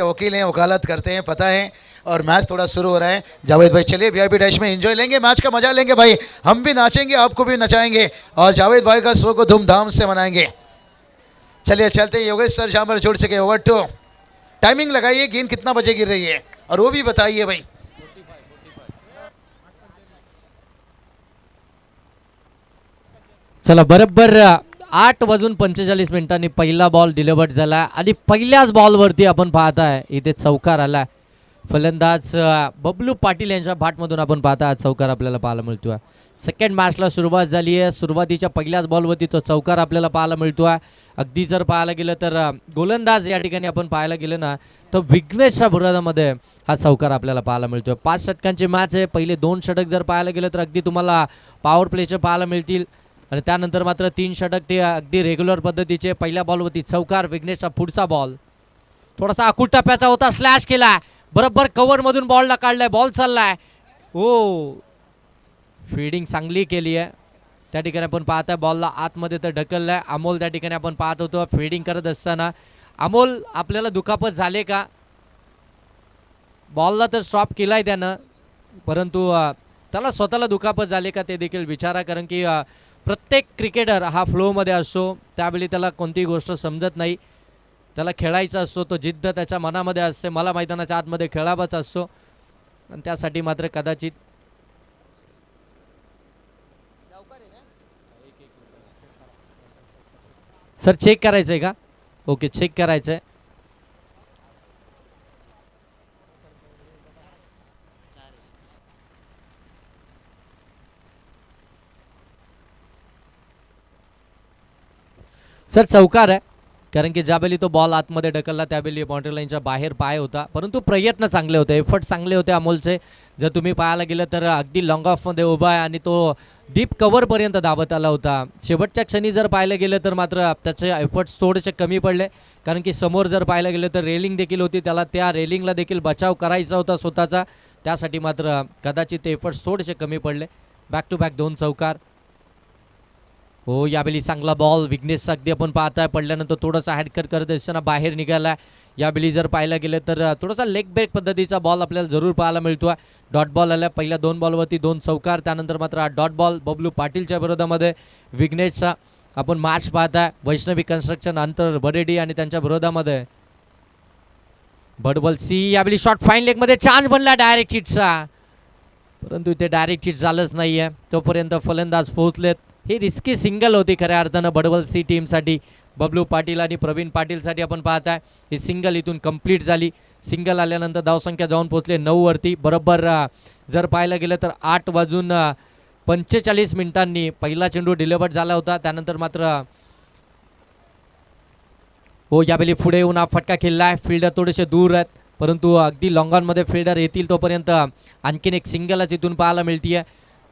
वकील हैं, वकालत करते हैं, पता है। और मैच थोड़ा शुरू हो रहा है। जावेद भाई चलिए वीआईपी डैश में एंजॉय लेंगे, मैच का मजा लेंगे भाई। हम भी नाचेंगे, आपको भी नचाएंगे और जावेद भाई का शो को धूमधाम से मनाएंगे। चलिए चलते, योगेश सर जहाँ पर जुड़ चुके। ओवर टू, टाइमिंग लगाइए, गेंद कितना बजे गिर रही है और वो भी बताइए भाई। चला, बरोबर 8:45 पहिला बॉल डिलिव्हर्ड झाला आणि पहिल्याच बॉलवरती आपण पाहताय इथे चौकार आला। फलंदाज बबलू पाटील यांच्या बॅटमधून आपण पाहता चौकार आपल्याला पाहायला मिळतोय। सेकंड मॅचला सुरुवात झाली आहे, सुरुवातीच्या पहिल्याच बॉलवरती तो चौकार आपल्याला पाहायला मिळतोय। अगदी जर पाहायला गेलं तर गोलंदाज या ठिकाणी आपण पाहायला गेलं ना तर विघ्नेशच्या विरोधामध्ये हा चौकार आपल्याला पाहायला मिळतोय। 5 षटकांची मॅच आहे, पहिले 2 षटक जर पाहायला गेलं तर अगदी तुम्हाला पॉवर प्लेचे पाहायला मिळतील आणि त्यानंतर मात्र 3 षटक ते अगदी रेग्युलर पद्धतीचे। पहिल्या बॉलवरती चौकार, विघ्नेशचा पुढचा बॉल थोडासा आकुट टप्प्याचा होता, स्लॅश केला, बरोबर कव्हर मधून बॉलला काढलाय, बॉल चाललाय। ओ, फील्डिंग चांगली केली आहे त्या ठिकाणी आपण पाहताय। बॉलला आतमध्ये तर ढकललाय अमोल, त्या ठिकाणी आपण पाहत होतो फील्डिंग करत असताना। अमोल, आपल्याला दुखापत झाले का? बॉलला तर स्टॉप केलाय त्यानं, परंतु त्याला स्वतःला दुखापत झाले का ते देखील विचारा, कारण की प्रत्येक क्रिकेटर हा फ्लोमध्ये असतो, त्यावेळी त्याला कोणतीही गोष्ट समजत नाही, त्याला खेळायचा असतो, तो जिद्द त्याच्या मनामध्ये असते, मला मैदानाच्या आतमध्ये खेळावाच असतो आणि त्यासाठी मात्र कदाचित सर चेक करायचं आहे का? ओके, चेक करायचं आहे। सर चौकार आहे, कारण की ज्यावेळी तो बॉल आतमध्ये ढकलला त्यावेळी बाउंड्री लाईनच्या बाहेर पाय होता, परंतु प्रयत्न चांगले होते, एफर्ट चांगले होते अमोलचे। जर तुम्ही पाहायला गेलं तर अगदी लॉंग ऑफमध्ये उभा आहे आणि तो डीप कव्हरपर्यंत धावत आला होता। शेवटच्या क्षणी जर पाहायला गेलं तर मात्र त्याचे एफर्ट्स थोडेसे कमी पडले, कारण की समोर जर पाहायला गेलं तर रेलिंग देखील होती, त्याला त्या रेलिंगला देखील बचाव करायचा होता स्वतःचा, त्यासाठी मात्र कदाचित ते एफर्ट्स थोडेसे कमी पडले। बॅक टू बॅक 2 चौकार। हो, यावेळी चांगला बॉल विघ्नेश अगदी आपण पाहताय पडल्यानंतर थोडासा हॅडकट करत असताना बाहेर निघाला। यावेळी जर पाहायला गेलं तर थोडासा लेग ब्रेक पद्धतीचा बॉल आपल्याला जरूर पाहायला मिळतोय। डॉट बॉल आला, पहिल्या 2 बॉलवरती 2 चौकार, त्यानंतर मात्र डॉट बॉल बबलू पाटीलच्या विरोधामध्ये विघ्नेशचा आपण मॅच पाहताय। वैष्णवी कन्स्ट्रक्शन अंतर बरेडी आणि त्यांच्या विरोधामध्ये बडबल सी। यावेळी शॉट फाईन लेगमध्ये चान्स बनला डायरेक्ट हिटचा, परंतु इथे डायरेक्ट हिट झालंच नाहीये, तोपर्यंत फलंदाज पोहोचलेत। ही रिस्की सिंगल होती खऱ्या अर्थानं बडबल सी टीमसाठी, बबलू पाटील आणि प्रवीण पाटीलसाठी आपण पाहताय। ही सिंगल इथून कंप्लीट झाली, सिंगल आल्यानंतर धावसंख्या जाऊन पोहोचले 9 वरती। बरोबर जर पाहायला गेलं तर 8:45 पहिला चेंडू डिलिव्हर्ड झाला होता, त्यानंतर मात्र हो यावेळी पुढे येऊन हा फटका खेळलाय। फिल्डर थोडेसे दूर आहेत, परंतु अगदी लॉंगॉनमध्ये फिल्डर येतील तोपर्यंत आणखीन एक सिंगलच इथून पाहायला मिळतीये।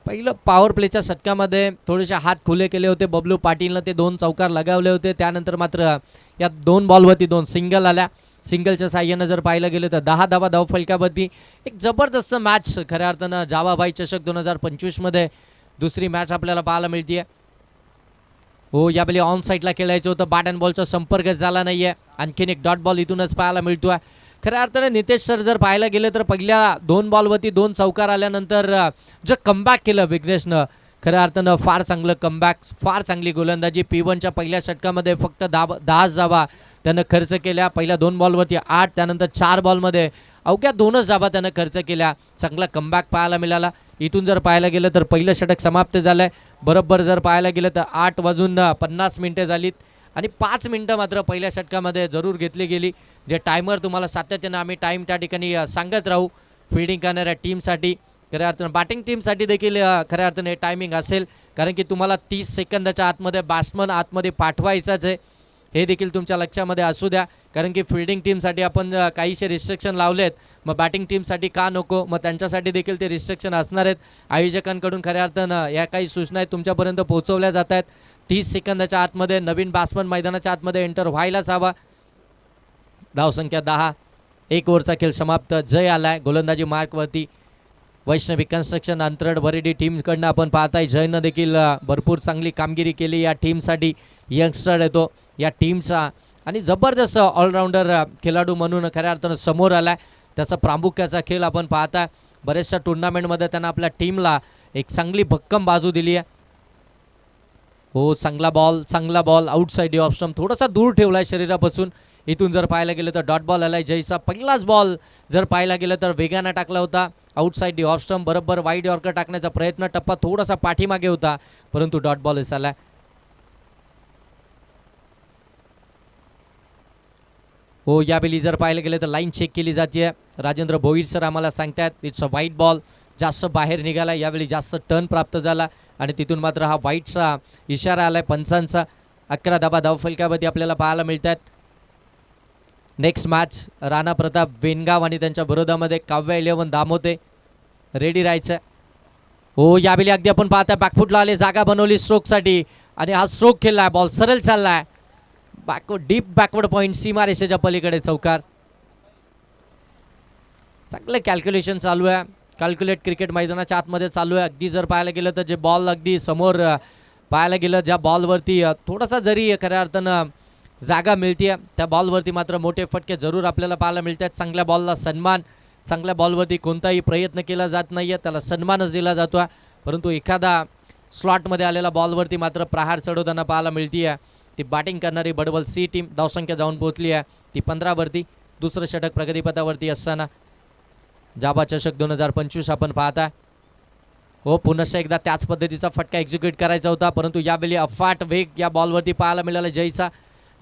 पहिलं पॉवर प्लेच्या षटकामध्ये थोडेसे हात खुले केले होते बबलू पाटीलनं, ते 2 चौकार लगावले होते, त्यानंतर मात्र या 2 बॉलवरती 2 सिंगल आल्या। सिंगलच्या साह्यानं जर पाहिलं गेलं तर 10 धावा धावफलकावरती एक जबरदस्त मॅच खऱ्या अर्थानं जावाभाई चषक 2025 मध्ये दुसरी मॅच आपल्याला पाहायला मिळतीये। हो, यावेळी ऑन साईडला खेळायचं होतं, बॅट अँड बॉलचा संपर्क झाला नाहीये, आणखीन एक डॉट बॉल इथूनच पाहायला मिळतोय। खऱ्या अर्थाने नितेश सर जर पाहायला गेलं तर पहिल्या 2 बॉलवरती 2 चौकार आल्यानंतर जे कमबॅक केलं विघ्नेशनं, खऱ्या अर्थानं फार चांगलं कमबॅक, फार चांगली गोलंदाजी। P1च्या पहिल्या षटकामध्ये फक्त 10 धावा त्यानं खर्च केल्या, पहिल्या 2 बॉलवरती 8, त्यानंतर 4 बॉलमध्ये अवघ्या 2च धावा त्यानं खर्च केल्या, चांगला कमबॅक पाहायला मिळाला। इथून जर पाहायला गेलं तर पहिलं षटक समाप्त झालंय। बरोबर जर पाहायला गेलं तर 8:50 झालीत आणि 5 मिनिटं मात्र पहिल्या षटकामध्ये जरूर घेतली गेली, जे टायमर तुम्हाला सातत्यानं आम्ही टाईम त्या ठिकाणी सांगत राहू फिल्डिंग करणाऱ्या टीमसाठी। खऱ्या अर्थानं बॅटिंग टीमसाठी देखील खऱ्या अर्थाने टायमिंग असेल, कारण की तुम्हाला 30 सेकंदाच्या आतमध्ये बॅट्समन आतमध्ये पाठवायचाच आहे, हे देखील तुमच्या लक्षामध्ये असू द्या, कारण की फिल्डिंग टीमसाठी आपण काहीशे रिस्ट्रिक्शन लावलेत, मग बॅटिंग टीमसाठी का नको, मग त्यांच्यासाठी देखील ते रिस्ट्रिक्शन असणार आहेत। आयोजकांकडून खऱ्या अर्थानं या काही सूचना आहेत तुमच्यापर्यंत पोहोचवल्या जात आहेत। 30 सेकंदाच्या आतमध्ये नवीन बॅट्समन मैदानाच्या आतमध्ये एंटर व्हायलाच हवा। धावसंख्या 10, 1 ओव्हरचा खेळ समाप्त। जय आलाय गोलंदाजी मार्कवरती वैष्णवी कन्स्ट्रक्शन अंतरड बरेडी टीमकडनं आपण पाहताय। जयनं देखील भरपूर चांगली कामगिरी केली या टीमसाठी, यंगस्टर येतो या टीमचा आणि जबरदस्त ऑलराऊंडर खेळाडू म्हणून खऱ्या अर्थानं समोर आलाय. त्याचा प्रामुख्याचा खेळ आपण पाहता. बऱ्याचशा टुर्नामेंटमध्ये त्यांना आपल्या टीमला एक चांगली भक्कम बाजू दिली आहे. हो, चांगला बॉल आउटसाइड ऑफ स्टंप थोडासा दूर ठेवलाय शरीरापासून. इथून जर पाहायला गेलं तर डॉट बॉल आलाय जयचा. पहिलाच बॉल जर पाहायला गेलं तर वेगानं टाकला होता आउटसाइड ऑफ स्टंप. बरोबर वाईड यॉर्कर टाकण्याचा प्रयत्न, टप्पा थोडासा पाठीमागे होता परंतु डॉट बॉल आलाय. हो, यावेळी जर पाहायला गेलं तर लाईन चेक केली जाते. राजेंद्र भोईर सर आम्हाला सांगतात इट्स अ वाईट बॉल. जास्त बाहेर निघाला, यावेळी जास्त टर्न प्राप्त झाला आणि तिथून मात्र हा वाईटचा इशारा आलाय पंचांचा. 11 धावा धावफलकावरती आपल्याला पाहायला मिळतात. नेक्स्ट मॅच राणा प्रताप वेनगाव आणि त्यांच्या विरोधामध्ये काव्य 11 दामोते. रेडी राहायचं. हो, यावेळी अगदी आपण पाहता बॅकफुटला आले, जागा बनवली स्ट्रोकसाठी आणि हा स्ट्रोक खेळलाय. बॉल सरळ चाललाय डीप बॅकवर्ड पॉईंट, सीमा रेषेच्या पलीकडे चौकार. चांगलं कॅल्क्युलेशन चालू आहे. कॅल्क्युलेट क्रिकेट मैदानाच्या आतमध्ये चालू आहे. अगदी जर पाहायला गेलं तर जे बॉल अगदी समोर पाहायला गेलं ज्या बॉलवरती थोडासा जरी खऱ्या अर्थानं जागा मिळते त्या बॉलवरती मात्र मोठे फटके जरूर आपल्याला पाहायला मिळतात. चांगल्या बॉलला सन्मान, चांगल्या बॉलवरती कोणताही प्रयत्न केला जात नाही आहे, त्याला सन्मानच दिला जातो. परंतु एखादा स्लॉटमध्ये आलेला बॉलवरती मात्र प्रहार चढवताना पाहायला मिळते आहे. ती बॅटिंग करणारी बडबल सी टीम धावसंख्या जाऊन पोहोचली आहे ती 15वरती. दुसरं षटक प्रगतीपथावरती असताना जाबा चषक 2025 आपण पाहता. हो, पुन्हा एकदा त्याच पद्धतीचा फटका एक्झिक्यूट करायचा होता परंतु यावेळी अफाट वेग या बॉलवरती पाहायला मिळाला जयचा.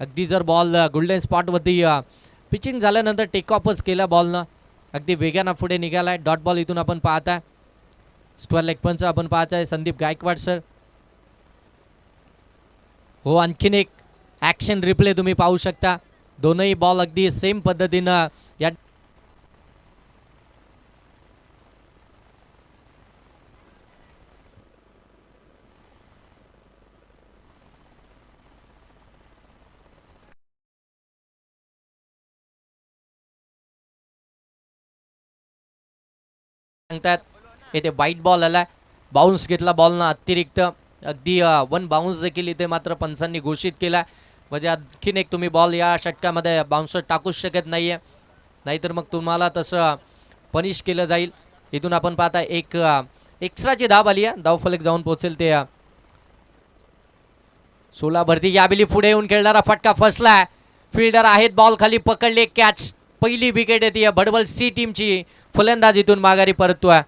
अगदी जर बॉल गोल्डन स्पॉटवरती पिचिंग झाल्यानंतर टेक ऑफच केला बॉलनं, अगदी वेगानं पुढे निघालाय. डॉट बॉल इथून आपण पाहताय. स्क्वेअर लेग पंच आपण पाहताय संदीप गायकवाड सर. हो, आणखीन एक ॲक्शन रिप्ले तुम्ही पाहू शकता. दोनही बॉल अगदी सेम पद्धतीनं या सांगतात. येथे वाईट बॉल आलाय, बाउन्स घेतला बॉलनं अतिरिक्त. अगदी 1 बाउन्स देखील इथे मात्र पंचांनी घोषित केला. म्हणजे आणखीन एक तुम्ही बॉल या षटकामध्ये बाउन्सर टाकूच शकत नाहीये, नाहीतर मग तुम्हाला तसं पनिश केलं जाईल. इथून आपण पाहता एक एक्स्ट्राची धाव आली आहे. धावफलक जाऊन पोहोचेल ते 16 भरती. यावेळी पुढे येऊन खेळणारा फटका फसलाय. फिल्डर आहेत, बॉल खाली पकडले, कॅच. पहिली विकेट येते बडबल सी टीमची. फलंदाज इथून माघारी परततोय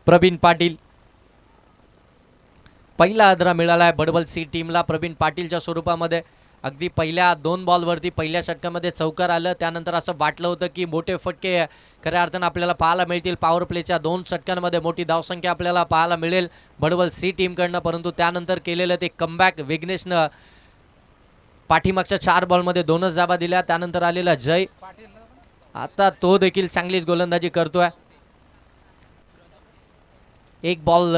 प्रवीण पाटील. पहिला आदरा मिळालाय बडबल सी टीमला प्रवीण पाटीलच्या स्वरूपामध्ये. अगदी पहिल्या 2 बॉलवरती पहिल्या षटकामध्ये चौकार आलं. त्यानंतर असं वाटलं होतं की मोठे फटके खऱ्या अर्थानं आपल्याला पाहायला मिळतील. पॉवर प्लेच्या 2 षटकांमध्ये मोठी धावसंख्या आपल्याला पाहायला मिळेल बडबल सी टीमकडनं. परंतु त्यानंतर केलेलं ते कमबॅक विघ्नेशनं पाठीमागच्या 4 बॉलमध्ये 2च धावा दिल्या. त्यानंतर आलेला जय, आता तो देखील चांगलीच गोलंदाजी करतोय. एक बॉल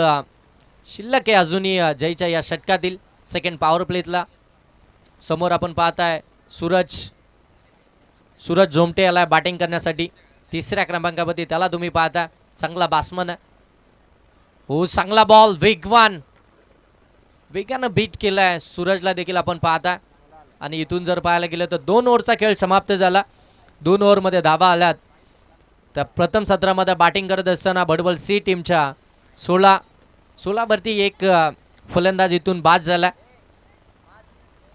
शिल्लक आहे अजूनही जयच्या या षटकातील सेकंड पॉवर प्लेतला. समोर आपण पाहताय सूरज झोमटे आलाय बॅटिंग करण्यासाठी. 3ऱ्या क्रमांकावरती त्याला तुम्ही पाहता. चांगला बॅट्समन आहे. हो, चांगला बॉल वेगानं बीट केलाय सूरजला देखील आपण पाहता. आणि इथून जर पाहायला गेलं तर 2 ओव्हरचा खेळ समाप्त झाला. 2 ओव्हरमध्ये धावा आल्यात. तर प्रथम सत्रामध्ये बॅटिंग करत असताना बडबल सी टीमच्या 16 वरती एक फलंदाज इथून बाद झाला.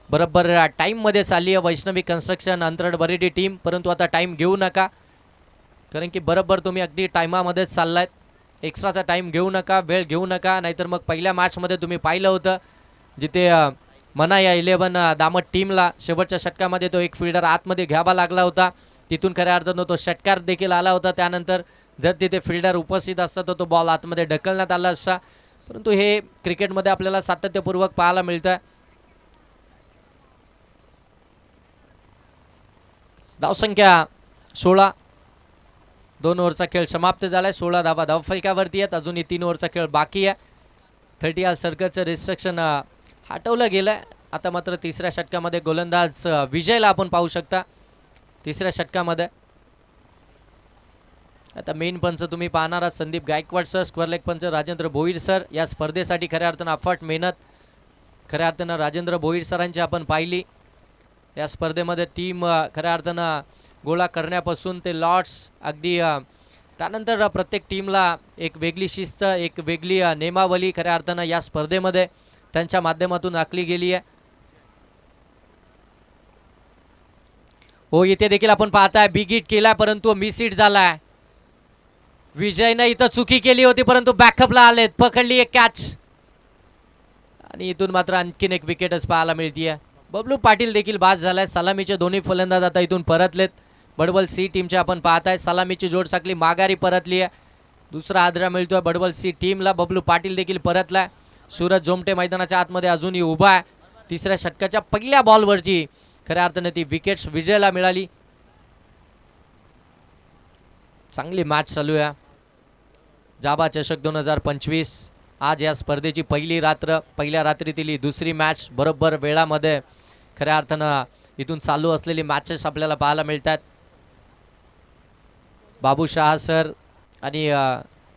बरोबर टाईममध्ये चालली आहे वैष्णवी कन्स्ट्रक्शन अंतरड बरेडी टीम. परंतु आता टाईम घेऊ नका, कारण की बरोबर तुम्ही अगदी टायमामध्येच चाललायत. एक्स्ट्राचा टाईम घेऊ नका, वेळ घेऊ नका. नाहीतर मग पहिल्या मॅचमध्ये तुम्ही पाहिलं होतं जिथे मना या 11 दामट टीमला शेवटच्या षटकामध्ये तो एक फिल्डर आतमध्ये घ्यावा लागला होता. तिथून खऱ्या अर्थानं तो षटकार देखील आला होता. त्यानंतर जर तिथे फिल्डर उपस्थित असता तर तो बॉल आतमध्ये ढकलण्यात आला असता. परंतु हे क्रिकेटमध्ये आपल्याला सातत्यपूर्वक पाहायला मिळतं. धावसंख्या 16. 2 ओव्हरचा खेळ समाप्त झालाय. 16 धावा धावफलकावरती आहेत. अजूनही 3 ओव्हरचा खेळ बाकी आहे. 30 सर्कलचं रिस्ट्रिक्शन हटवलं गेलंय. आता मात्र 3ऱ्या षटकामध्ये गोलंदाज विजयला आपण पाहू शकता. 3ऱ्या षटकामध्ये आता मेन पंच तुम्ही पाहणार आहात Sandeep Gaikwad sir, square leg पंच राजेंद्र भोईर सर. या स्पर्धेसाठी खऱ्या अर्थानं अफाट मेहनत खऱ्या अर्थानं राजेंद्र भोईर सरांची आपण पाहिली. या स्पर्धेमध्ये टीम खऱ्या अर्थानं गोळा करण्यापासून ते लॉट्स अगदी त्यानंतर प्रत्येक टीमला एक वेगळी शिस्त, एक वेगळी नियमावली खऱ्या अर्थानं या स्पर्धेमध्ये त्यांच्या माध्यमातून आखली गेली आहे. हो, इथे देखील आपण पाहताय बिग हिट केलाय परंतु मिस हिट झालाय. विजयनं इथं चुकी केली होती परंतु बॅकअपला आलेत, पकडली एक कॅच आणि इथून मात्र आणखीन एक विकेटच पाहायला मिळतीये. बबलू पाटील देखील बाद झालाय. सलामीचे दोन्ही फलंदाज आता इथून परतलेत. बडबल सी टीमचे आपण पाहताय सलामीची जोड साखली माघारी परतली आहे. दुसरा आदरा मिळतोय बडबल सी टीमला. बबलू पाटील देखील परतलाय. सूरज जोमटे मैदानाच्या आतमध्ये अजूनही उभा आहे. तिसऱ्या षटकाच्या पहिल्या बॉलवरती खऱ्या अर्थाने ती विकेट्स विजयला मिळाली. चांगली मॅच चालू आहे. जाबा चषक 2025 आज या स्पर्धेची पहिली रात्र, पहिल्या रात्रीतील दुसरी मॅच बरोबर वेळामध्ये खऱ्या अर्थानं इथून चालू असलेली मॅचेस आपल्याला पाहायला मिळतात. बाबू शाह सर आणि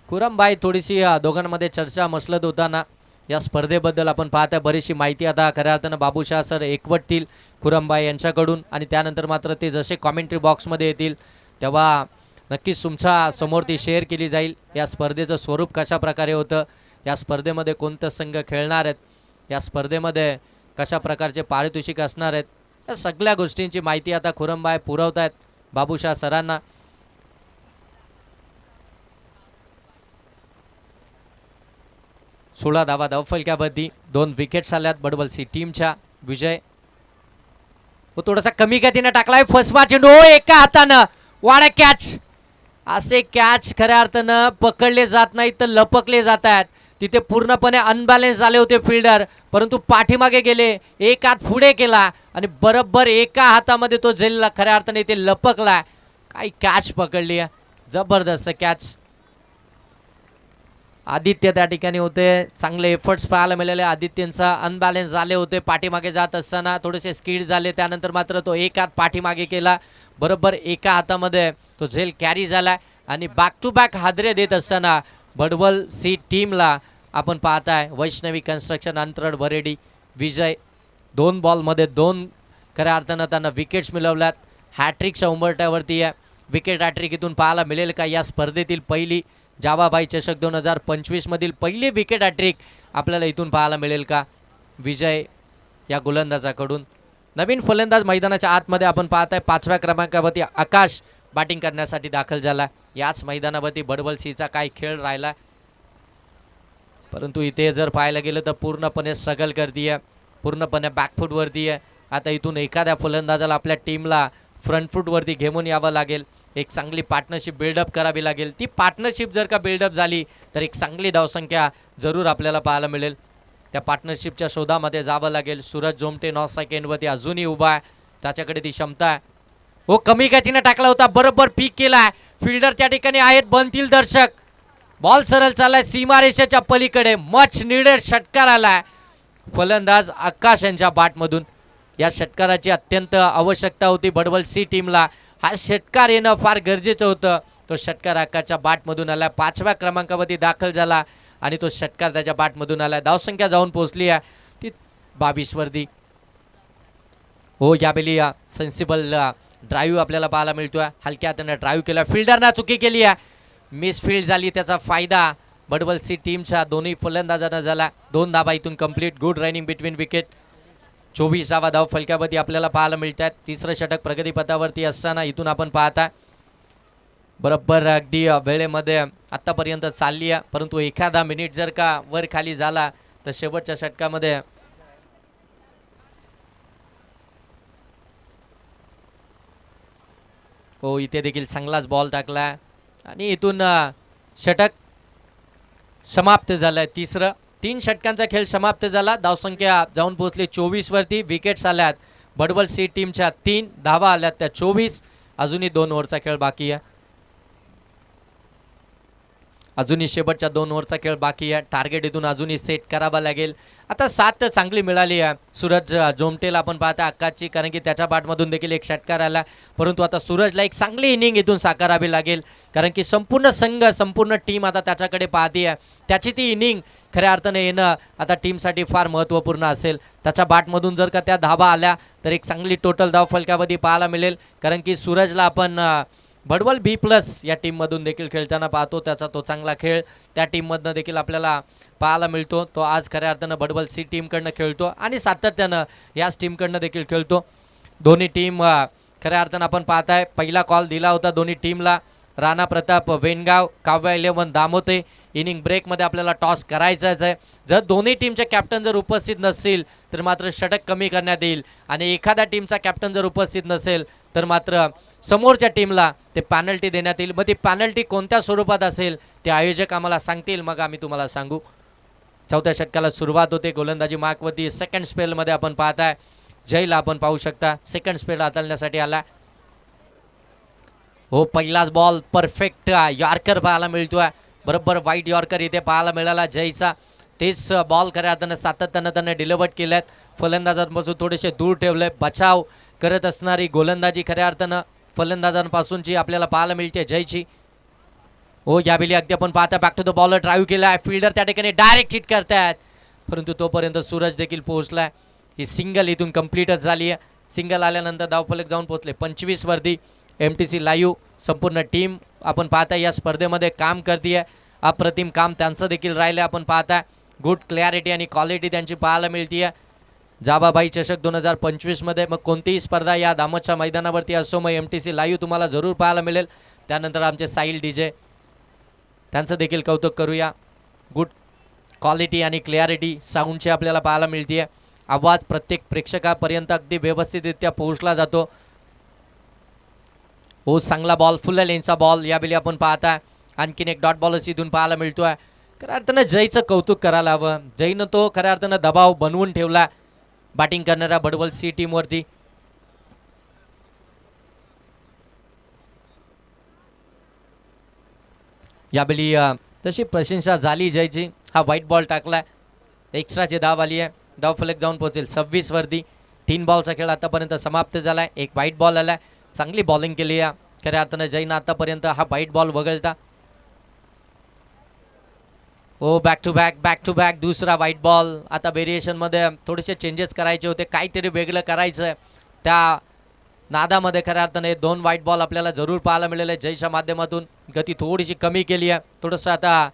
खुरमबाई थोडीशी दोघांमध्ये चर्चा मसलत होताना या स्पर्धेबद्दल आपण पाहताय बरीचशी माहिती आता खऱ्या अर्थानं बाबू शाह सर एकवटतील खुरमबाई यांच्याकडून आणि त्यानंतर मात्र ते जसे कॉमेंट्री बॉक्समध्ये येतील तेव्हा नक्कीच तुमच्या समोर ती शेअर केली जाईल. या स्पर्धेचं स्वरूप कशा प्रकारे होतं, या स्पर्धेमध्ये कोणते संघ खेळणार आहेत, या स्पर्धेमध्ये कशा प्रकारचे पारितोषिक असणार आहेत, या सगळ्या गोष्टींची माहिती आता खुरमबाई पुरवत आहेत बाबूशाह सरांना. सोळा धावा धावफलक्यावरती 2 विकेट्स आल्यात बडबल सी टीमच्या. विजय थोडासा कमी गतीने टाकलाय. फसवा चेंडू एका हातानं वाडा कॅच. असे कॅच खऱ्या अर्थानं पकडले जात नाहीत तर लपकले जात आहेत. तिथे पूर्णपणे अनबॅलेन्स झाले होते फिल्डर परंतु पाठीमागे गेले, एक हात पुढे केला आणि बरोबर एका हातामध्ये तो झेलला. खऱ्या अर्थाने इथे लपकला. काही कॅच पकडली आहे, जबरदस्त कॅच. आदित्य त्या ठिकाणी होते. चांगले एफर्ट्स पाहायला मिळाले. आदित्यंचा अनबॅलेन्स झाले होते पाठीमागे जात असताना, थोडेसे स्किड झाले. त्यानंतर मात्र तो एक हात पाठीमागे केला, बरोबर एका हातामध्ये तो झेल कॅरी झाला आणि बॅक टू बॅक हादरे देत असताना बडबल सी टीमला आपण पाहताय वैष्णवी कन्स्ट्रक्शन अंतरड बरेडी विजय. 2 बॉलमध्ये 2 खऱ्या अर्थानं त्यांना विकेट्स मिळवल्यात. हॅट्रिकच्या उंबरट्यावरती आहे. विकेट हॅट्रिक इथून पाहायला मिळेल का या स्पर्धेतील पहिली जावाबाई चषक 2025 मधील पहिली विकेट हॅट्रिक आपल्याला इथून पाहायला मिळेल का विजय या गोलंदाजाकडून. नवीन फलंदाज मैदानाच्या आतमध्ये आपण पाहताय 5व्या क्रमांकावरती आकाश बॅटिंग करण्यासाठी दाखल झाला. याच मैदानावरती बडबल सीचा काय खेळ राहिला परंतु इथे जर पाहायला गेलं तर पूर्णपणे स्ट्रगल करतीये, पूर्णपणे बॅकफूटवरती आहे. आता इथून एखाद्या फलंदाजाला आपल्या टीमला फ्रंटफूटवरती घेऊन यावं लागेल. एक चांगली पार्टनरशिप बिल्डअप करावी लागेल. ती पार्टनरशिप जर का बिल्डअप झाली तर एक चांगली धावसंख्या जरूर आपल्याला पाहायला मिळेल. त्या पार्टनरशिपच्या शोधामध्ये जावं लागेल. सूरज जोमटे 9 सेकंडवरती अजूनही उभा आहे, त्याच्याकडे ती क्षमता आहे. हो, कमी गतीने टाकला होता, बरोबर पीक केलाय. फिल्डर त्या ठिकाणी आहेत, बनतील दर्शक. बॉल सरळ चाललाय सीमारेषेच्या पलीकडे. मच निडेड षटकार आलाय फलंदाज आकाश यांच्या बॅटमधून. या षटकाराची अत्यंत आवश्यकता होती बडबल सी टीमला. हा षटकार येणं फार गरजेचं होतं. तो षटकार आकाशच्या बॅटमधून आला. 5व्या क्रमांकावरती दाखल झाला आणि तो षटकार त्याच्या बॅटमधून आला. धावसंख्या जाऊन पोहोचली आहे ती 22 वरती. हो, यावेळी सेन्सिबल ड्राईव्ह आपल्याला पाहायला मिळतोय. हलक्या हाताने ड्राईव्ह केला, फिल्डरना चुकी केली आहे, मिसफील्ड झाली. त्याचा फायदा बडबल सी टीमच्या दोन्ही फलंदाजांना झाला. 2 धावा इथून complete. Good running between wicket. 24वा धाव फलक्यावरती आपल्याला पाहायला मिळतात. तिसरं षटक प्रगतीपथावरती असताना इथून आपण पाहता बरोबर अगदी वेळेमध्ये आत्तापर्यंत चालली आहे परंतु एखादा मिनिट जर का वर खाली झाला तर शेवटच्या षटकामध्ये हो इथे देखील चांगलाच बॉल टाकला आणि इथून षटक समाप्त झालंय. तिसरं 3 षटकांचा खेळ समाप्त झाला. धावसंख्या जाऊन पोहोचली 24 वरती. विकेट्स आल्यात बडबल सी टीमच्या 3, धावा आल्यात त्या 24. अजूनही 2 ओव्हरचा खेळ बाकी आहे. अजूनही शेवटच्या 2 ओव्हरचा खेळ बाकी आहे. टार्गेट इथून अजूनही सेट करावा लागेल. आता 7 तर चांगली मिळाली आहे सूरज जोमटेला आपण पाहता अक्काची, कारण की त्याच्या बॅटमधून देखील एक षटकार आला. परंतु आता सूरजला एक चांगली इनिंग इथून साकारावी लागेल, कारण की संपूर्ण संघ संपूर्ण टीम आता त्याच्याकडे पाहते आहे. त्याची ती इनिंग खऱ्या अर्थाने येणं आता टीमसाठी फार महत्त्वपूर्ण असेल. त्याच्या बॅटमधून जर का त्या धाबा आल्या तर एक चांगली टोटल धाव फलकामध्ये पाहायला मिळेल, कारण की सूरजला आपण भडवल B+ या टीममधून देखील खेळताना पाहतो. त्याचा तो चांगला खेळ त्या टीममधनं देखील आपल्याला पाहायला मिळतो. तो आज खऱ्या अर्थानं भडवल C टीमकडनं खेळतो आणि सातत्यानं याच टीमकडनं देखील खेळतो. दोन्ही टीम खऱ्या अर्थानं आपण पाहताय पहिला कॉल दिला होता दोन्ही टीमला. राणा प्रताप वेणगाव, काव्या 11 दामोते. इनिंग ब्रेकमध्ये आपल्याला टॉस करायचाच आहे. जर दोन्ही टीमचे कॅप्टन जर उपस्थित नसतील तर मात्र षटक कमी करण्यात येईल, आणि एखाद्या टीमचा कॅप्टन जर उपस्थित नसेल तर मात्र समोरच्या टीमला ते पॅनल्टी देण्यात येईल. मग ती पॅनल्टी कोणत्या स्वरूपात असेल ते आयोजक आम्हाला सांगतील, मग आम्ही तुम्हाला सांगू. चौथ्या षटकाला सुरुवात होते. गोलंदाजी मार्कवरती सेकंड स्पेलमध्ये आपण पाहताय जयला आपण पाहू शकता सेकंड स्पेल हाताळण्यासाठी आला. हो, पहिलाच बॉल परफेक्ट यॉर्कर पाहायला मिळतोय. बरोबर वाईट यॉर्कर इथे पाहायला मिळाला जयचा. तेच बॉल खऱ्या अर्थानं सातत्यानं त्यांना डिलिव्हर केल्यात. फलंदाजांपासून थोडेसे दूर ठेवले. बचाव करत असणारी गोलंदाजी खऱ्या अर्थानं फलंदाजांपासूनची आपल्याला पाहायला मिळते जयची. हो, यावेळी अगदी आपण पाहता back to the bowler drive केला. फिल्डर त्या ठिकाणी डायरेक्ट हिट करतायत, परंतु तोपर्यंत सूरज देखील पोहोचलाय. ही सिंगल इथून कंप्लीटच झाली आहे. सिंगल आल्यानंतर धावफलक जाऊन पोहोचले 25 वरती. MTC लाईव्ह संपूर्ण टीम आपण पाहताय या स्पर्धेमध्ये काम करते. अप्रतिम काम त्यांचं देखील राहिलं आपण पाहताय. गुड क्लॅरिटी आणि क्वालिटी त्यांची पाहायला मिळते. जाबाबाई चषक 2025 मध्ये मग कोणतीही स्पर्धा या दामोदच्या मैदानावरती असो, मग MTC लाईव्ह तुम्हाला जरूर पाहायला मिळेल. त्यानंतर आमचे साहिल DJ त्यांचं देखील कौतुक करूया. गुड क्वालिटी आणि क्लॅरिटी साऊंडची आपल्याला पाहायला मिळते. आवाज प्रत्येक प्रेक्षकापर्यंत अगदी व्यवस्थितरित्या पोहोचला जातो. हो, चांगला बॉल, फुल लेनचा बॉल यावेळी आपण पाहताय. आणखीन एक डॉट बॉलच इथून पाहायला मिळतोय. खऱ्या अर्थानं जयचं कौतुक करायला हवं. जयनं तो खऱ्या अर्थानं दबाव बनवून ठेवला बॅटिंग करणाऱ्या भडवल C टीमवरती. यावेळी तशी प्रशंसा झाली जयची. हा व्हाईट बॉल टाकलाय, एक्स्ट्राची धाव आली आहे. धाव फलक जाऊन पोहोचेल 26 वरती. 3 बॉलचा खेळ आतापर्यंत समाप्त झालाय. एक व्हाईट बॉल आलाय. चांगली बॉलिंग केली आहे खऱ्या अर्थानं जयनं आतापर्यंत. हा व्हाईट बॉल वगळता. हो, बॅक टू बॅक दुसरा व्हाईट बॉल. आता व्हेरिएशनमध्ये थोडेसे चेंजेस करायचे होते, काहीतरी वेगळं करायचं आहे. त्या नादामध्ये खऱ्या अर्थाने 2 व्हाईट बॉल आपल्याला जरूर पाहायला मिळाले जयच्या माध्यमातून. गती थोडीशी कमी केली आहे. थोडंसं आता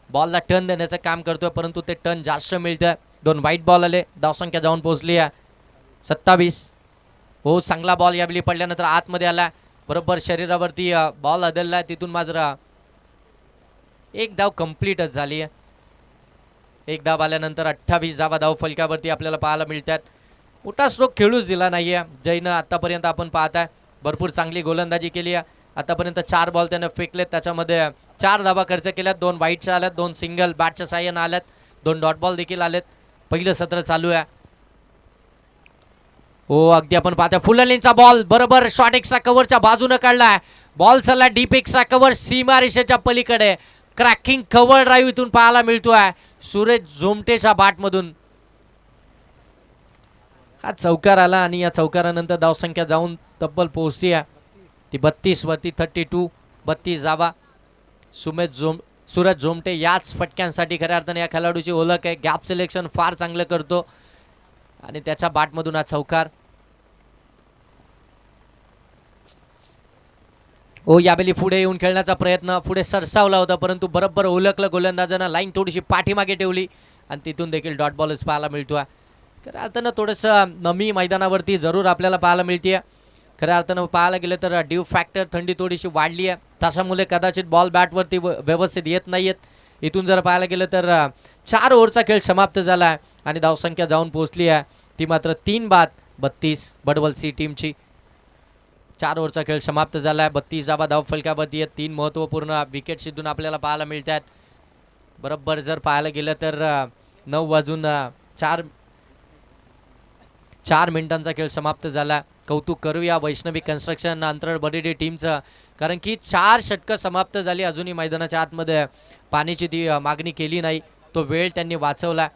बॉलला टर्न देण्याचं काम करतोय, परंतु ते टर्न जास्त मिळतं. 2 व्हाईट बॉल आले. धावसंख्या जाऊन पोहोचली आहे 27. हो, चांगला बॉल यावेळी पडल्यानंतर आतमध्ये आला. बरोबर शरीरावरती बॉल अदलला. तिथून मात्र एक धाव कंप्लीटच झाली आहे. एक धाव आल्यानंतर 28 धावा धाव फलकावरती आपल्याला पाहायला मिळतात. मोठा स्ट्रोक खेळूच दिला नाही आहे जयनं आत्तापर्यंत आपण पाहताय. भरपूर चांगली गोलंदाजी केली आहे. आतापर्यंत 4 बॉल त्यानं फेकलेत. त्याच्यामध्ये 4 धावा खर्च केल्यात. 2 वाईटच्या आल्यात, 2 सिंगल बॅटच्या साह्यानं आल्यात, 2 डॉट बॉल देखील आलेत. पहिलं सत्र चालू आहे. हो, अगदी आपण पाहताय फुल लेनचा बॉल. बरोबर शॉर्ट एक्स्ट्रा कव्हरच्या बाजूने काढलाय. बॉल चालला डीप एक्स्ट्रा कव्हर सीमा रेषेच्या पलीकडे. क्रॅकिंग कव्हर ड्राईव्ह इथून पाहायला मिळतोय सूरज जोमटेच्या बॅटमधून. हा चौकार आला आणि या चौकारानंतर धावसंख्या जाऊन तब्बल पोहोचली आहे ती 32 वरती. 32 32 धावा. सूरज जोमटे याच फटक्यांसाठी खऱ्या अर्थाने या खेळाडूची ओळख आहे. गॅप सिलेक्शन फार चांगलं करतो आणि त्याच्या बॅटमधून हा चौकार. हो, यावेळी पुढे येऊन खेळण्याचा प्रयत्न, पुढे सरसावला होता, परंतु बरोबर ओळखलं गोलंदाजानं. लाईन थोडीशी पाठीमागे ठेवली आणि तिथून देखील डॉट बॉलच पाहायला मिळतोय. खऱ्या अर्थानं थोडंसं नमी मैदानावरती जरूर आपल्याला पाहायला मिळते. खऱ्या अर्थानं पाहायला गेलं तर ड्यू फॅक्टर थंडी थोडीशी वाढली आहे. त्याच्यामुळे कदाचित बॉल बॅटवरती व्यवस्थित येत नाही आहेत. इथून जर पाहायला गेलं तर 4 ओव्हरचा खेळ समाप्त झाला आहे आणि धावसंख्या जाऊन पोहोचली आहे ती मात्र 3 बाद 32 भडवल C टीमची. 4 ओव्हरचा खेळ समाप्त झाला आहे. 32 धावा धाव फलकावरती आहेत. 3 महत्त्वपूर्ण विकेट इथून आपल्याला पाहायला मिळत आहेत. बरोबर जर पाहायला गेलं तर 9 वाजून 4 मिनिटांचा खेळ समाप्त झाला. कौतुक करूया वैष्णवी कन्स्ट्रक्शन अंतरळ बर्डी टीमचं, कारण की 4 षटकं समाप्त झाली, अजूनही मैदानाच्या आतमध्ये पाण्याची ती मागणी केली नाही. तो वेळ त्यांनी वाचवला.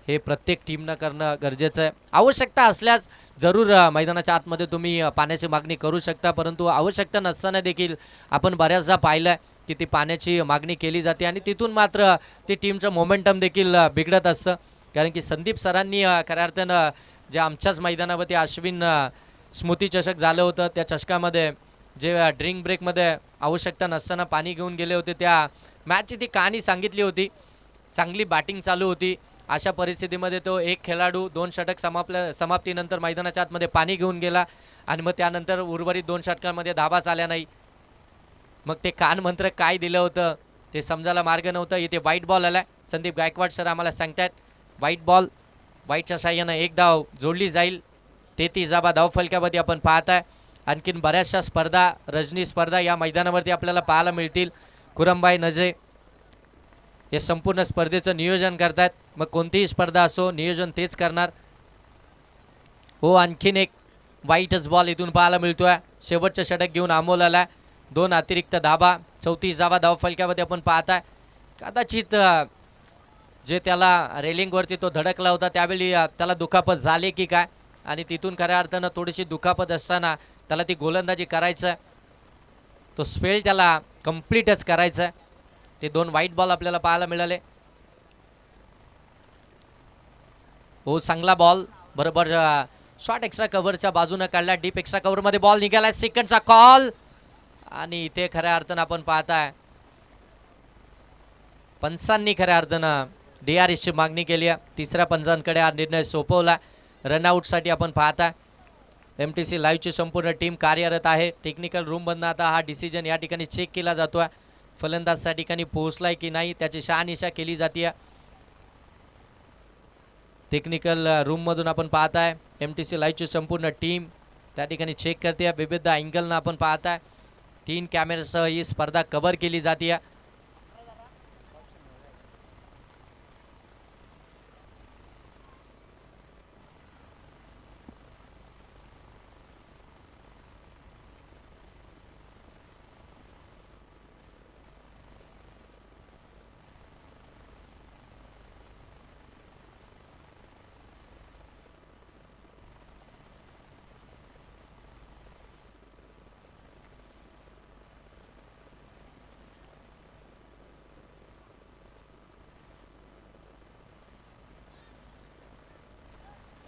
हे प्रत्येक टीमनं करणं गरजेचं आहे. आवश्यकता असल्यास जरूर मैदानाच्या आतमध्ये तुम्ही पाण्याची मागणी करू शकता, परंतु आवश्यकता नसताना देखील आपण बऱ्याचदा पाहिलं आहे की ती पाण्याची मागणी केली जाते आणि तिथून मात्र ती टीमचं मोमेंटम देखील बिघडत असतं. कारण की संदीप सरांनी खऱ्या अर्थानं जे आमच्याच मैदानावरती अश्विन स्मृती चषक झालं होतं, त्या चषकामध्ये जे ड्रिंक ब्रेकमध्ये आवश्यकता नसताना पाणी घेऊन गेले होते, त्या मॅचची ती कहाणी सांगितली होती. चांगली बॅटिंग चालू होती, अशा परिस्थितीमध्ये तो एक खेळाडू 2 षटक समाप्तीनंतर मैदानाच्या आतमध्ये पाणी घेऊन गेला आणि मग त्यानंतर उर्वरित 2 षटकांमध्ये धाबाच आल्या नाही. मग ते कानमंत्र काय दिलं होतं ते समजायला मार्ग नव्हता. इथे व्हाईट बॉल आला. संदीप गायकवाड सर आम्हाला सांगतात व्हाईट बॉल, व्हाईटच्या साह्यानं एक धाव जोडली जाईल. 33 धावा धावफलकावरती आपण पाहत आहे. आणखीन बऱ्याचशा स्पर्धा, रजनी स्पर्धा या मैदानावरती आपल्याला पाहायला मिळतील. कुरमबाई नजे हे संपूर्ण स्पर्धेचं नियोजन करतात. मग कोणतीही स्पर्धा असो नियोजन तेच करणार. हो, आणखीन एक व्हाईटच बॉल इथून पाहायला मिळतोय. शेवटचं षटक घेऊन अमोल आला. 2 अतिरिक्त धाबा, 34 धावा धावफलकावरती आपण पाहताय. कदाचित जे त्याला रेलिंगवरती तो धडकला होता त्यावेळी त्याला दुखापत झाली की काय, आणि तिथून खऱ्या अर्थानं थोडीशी दुखापत असताना त्याला ती गोलंदाजी करायचं आहे, तो स्पेल त्याला कम्प्लीटच करायचा आहे. ते 2 व्हाईट बॉल आपल्याला पाहायला मिळाले. हो, चांगला बॉल, बरोबर शॉट एक्स्ट्रा कव्हरच्या बाजूने काढला. डीप एक्स्ट्रा कव्हरमध्ये बॉल निघाला. सेकंडचा कॉल आणि इथे खऱ्या अर्थानं आपण पाहताय पंचांनी खऱ्या अर्थानं DRSची मागणी केली आहे. तिसऱ्या पंचांकडे हा निर्णय सोपवला. रनआउटसाठी आपण पाहताय MTC लाईव्हची संपूर्ण टीम कार्यरत आहे. टेक्निकल रूममधनं आता हा डिसिजन या ठिकाणी चेक केला जातोय. फलंदाज त्या ठिकाणी पोहोचलाय की नाही त्याची शहानिशा केली जाते. टेक्निकल रूममधून आपण पाहताय MTC लाईव्हची संपूर्ण टीम त्या ठिकाणी चेक करते. विविध अँगलनं आपण पाहताय 3 कॅमेरासह ही स्पर्धा कव्हर केली जाते.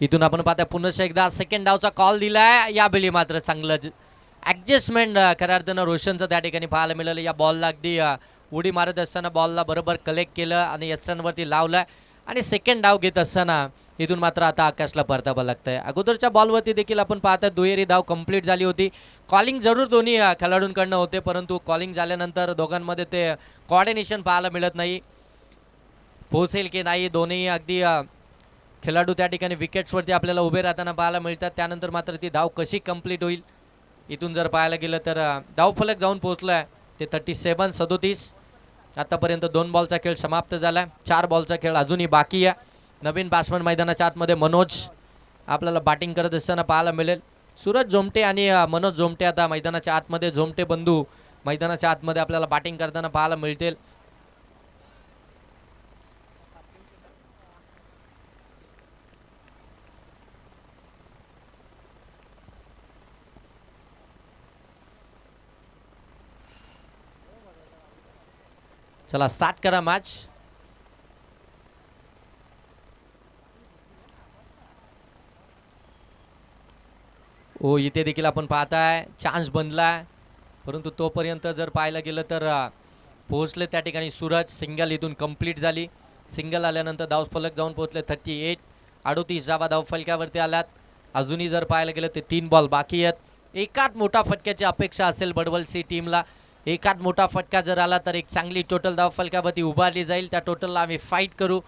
इथून आपण पाहता पुन्हा एकदा सेकंड डावचा कॉल दिलाय. यावेळी मात्र चांगलं ॲडजस्टमेंट खऱ्या अर्थानं रोशनचं त्या ठिकाणी पाहायला मिळालं. या बॉलला अगदी उडी मारत असताना बॉलला बरोबर कलेक्ट केलं आणि यस्टनवरती लावलं आणि सेकंड डाव घेत असताना इथून मात्र आता आकाशला परतावं लागतंय. अगोदरच्या बॉलवरती देखील आपण पाहता दुहेरी धाव कंप्लीट झाली होती. कॉलिंग जरूर दोन्ही खेळाडूंकडनं होते, परंतु कॉलिंग झाल्यानंतर दोघांमध्ये ते कॉर्डिनेशन पाहायला मिळत नाही. पोहोचेल की नाही दोन्ही अगदी खेळाडू त्या ठिकाणी विकेट्सवरती आपल्याला उभे राहताना पाहायला मिळतात. त्यानंतर मात्र ती धाव कशी कंप्लीट होईल इथून जर पाहायला गेलं तर धावफलक जाऊन पोहोचलो आहे ते 37-37. आतापर्यंत 2 बॉलचा खेळ समाप्त झाला आहे. 4 बॉलचा खेळ अजूनही बाकी आहे. नवीन बॅट्समन मैदानाच्या आतमध्ये मनोज आपल्याला बॅटिंग करत असताना पाहायला मिळेल. सूरज झोमटे आणि मनोज झोमटे आता मैदानाच्या आतमध्ये, झोमटे बंधू मैदानाच्या आतमध्ये आपल्याला बॅटिंग करताना पाहायला मिळतील. चला स्टार्ट करा मॅच. ओ, इथे देखील आपण पाहताय चान्स बनलाय, परंतु तोपर्यंत जर पाहायला गेलं तर पोहोचले त्या ठिकाणी सूरज. सिंगल इथून कंप्लीट झाली. सिंगल आल्यानंतर धावफलक जाऊन पोहोचले 38. 38 धावा धावफलकावरती आल्यात. अजूनही जर पाहायला गेलं ते 3 बॉल बाकी आहेत. एकात मोठा फटक्याची अपेक्षा असेल बडवलसी टीमला. एकात मोठा फटका जर आला तर एक चांगली टोटल धावफलकावरती उभारली जाईल. त्या टोटलला आम्ही फाईट करू.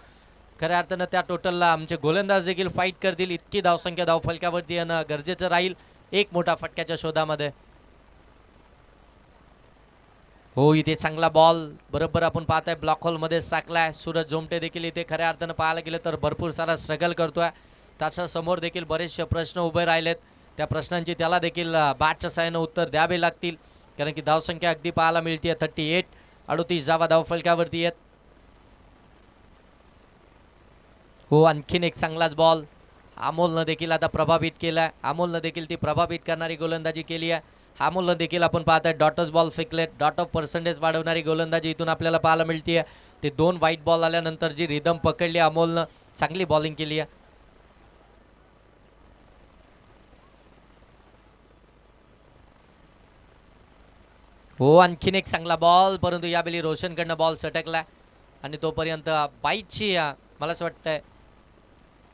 खऱ्या अर्थानं त्या टोटलला आमचे गोलंदाज देखील फाईट करतील. इतकी धावसंख्या धावफलकावरती येणं गरजेचं राहील एक मोठा फटक्याच्या शोधामध्ये. हो, इथे चांगला बॉल बरोबर आपण पाहताय ब्लॉक होलमध्ये टाकलाय. सूरज झोमटे देखील इथे खऱ्या अर्थानं पाहायला गेलं तर भरपूर सारा स्ट्रगल करतोय. त्याच्या समोर देखील बरेचसे प्रश्न उभे राहिलेत. त्या प्रश्नांची त्याला देखील बॅटच्या साहाय्यानं उत्तर द्यावे लागतील, कारण की धावसंख्या अगदी पाहायला मिळते 38. 38 धावा धावफलकावरती आहेत. हो, आणखीन एक चांगलाच बॉल अमोलनं देखील आता प्रभावित केला. अमोलनं देखील ती प्रभावित करणारी गोलंदाजी केली आहे. अमोलनं देखील आपण पाहतोय डॉटर्स बॉल फेकलेट. डॉट ऑफ पर्सेंटेज वाढवणारी गोलंदाजी इथून आपल्याला पाहायला मिळते. ते 2 व्हाईट बॉल आल्यानंतर जी रिदम पकडली अमोलनं, चांगली बॉलिंग केली आहे. हो, आणखीन एक चांगला बॉल, परंतु यावेळी रोशनकडनं बॉल सटकला आणि तोपर्यंत बाईटची मला असं वाटतंय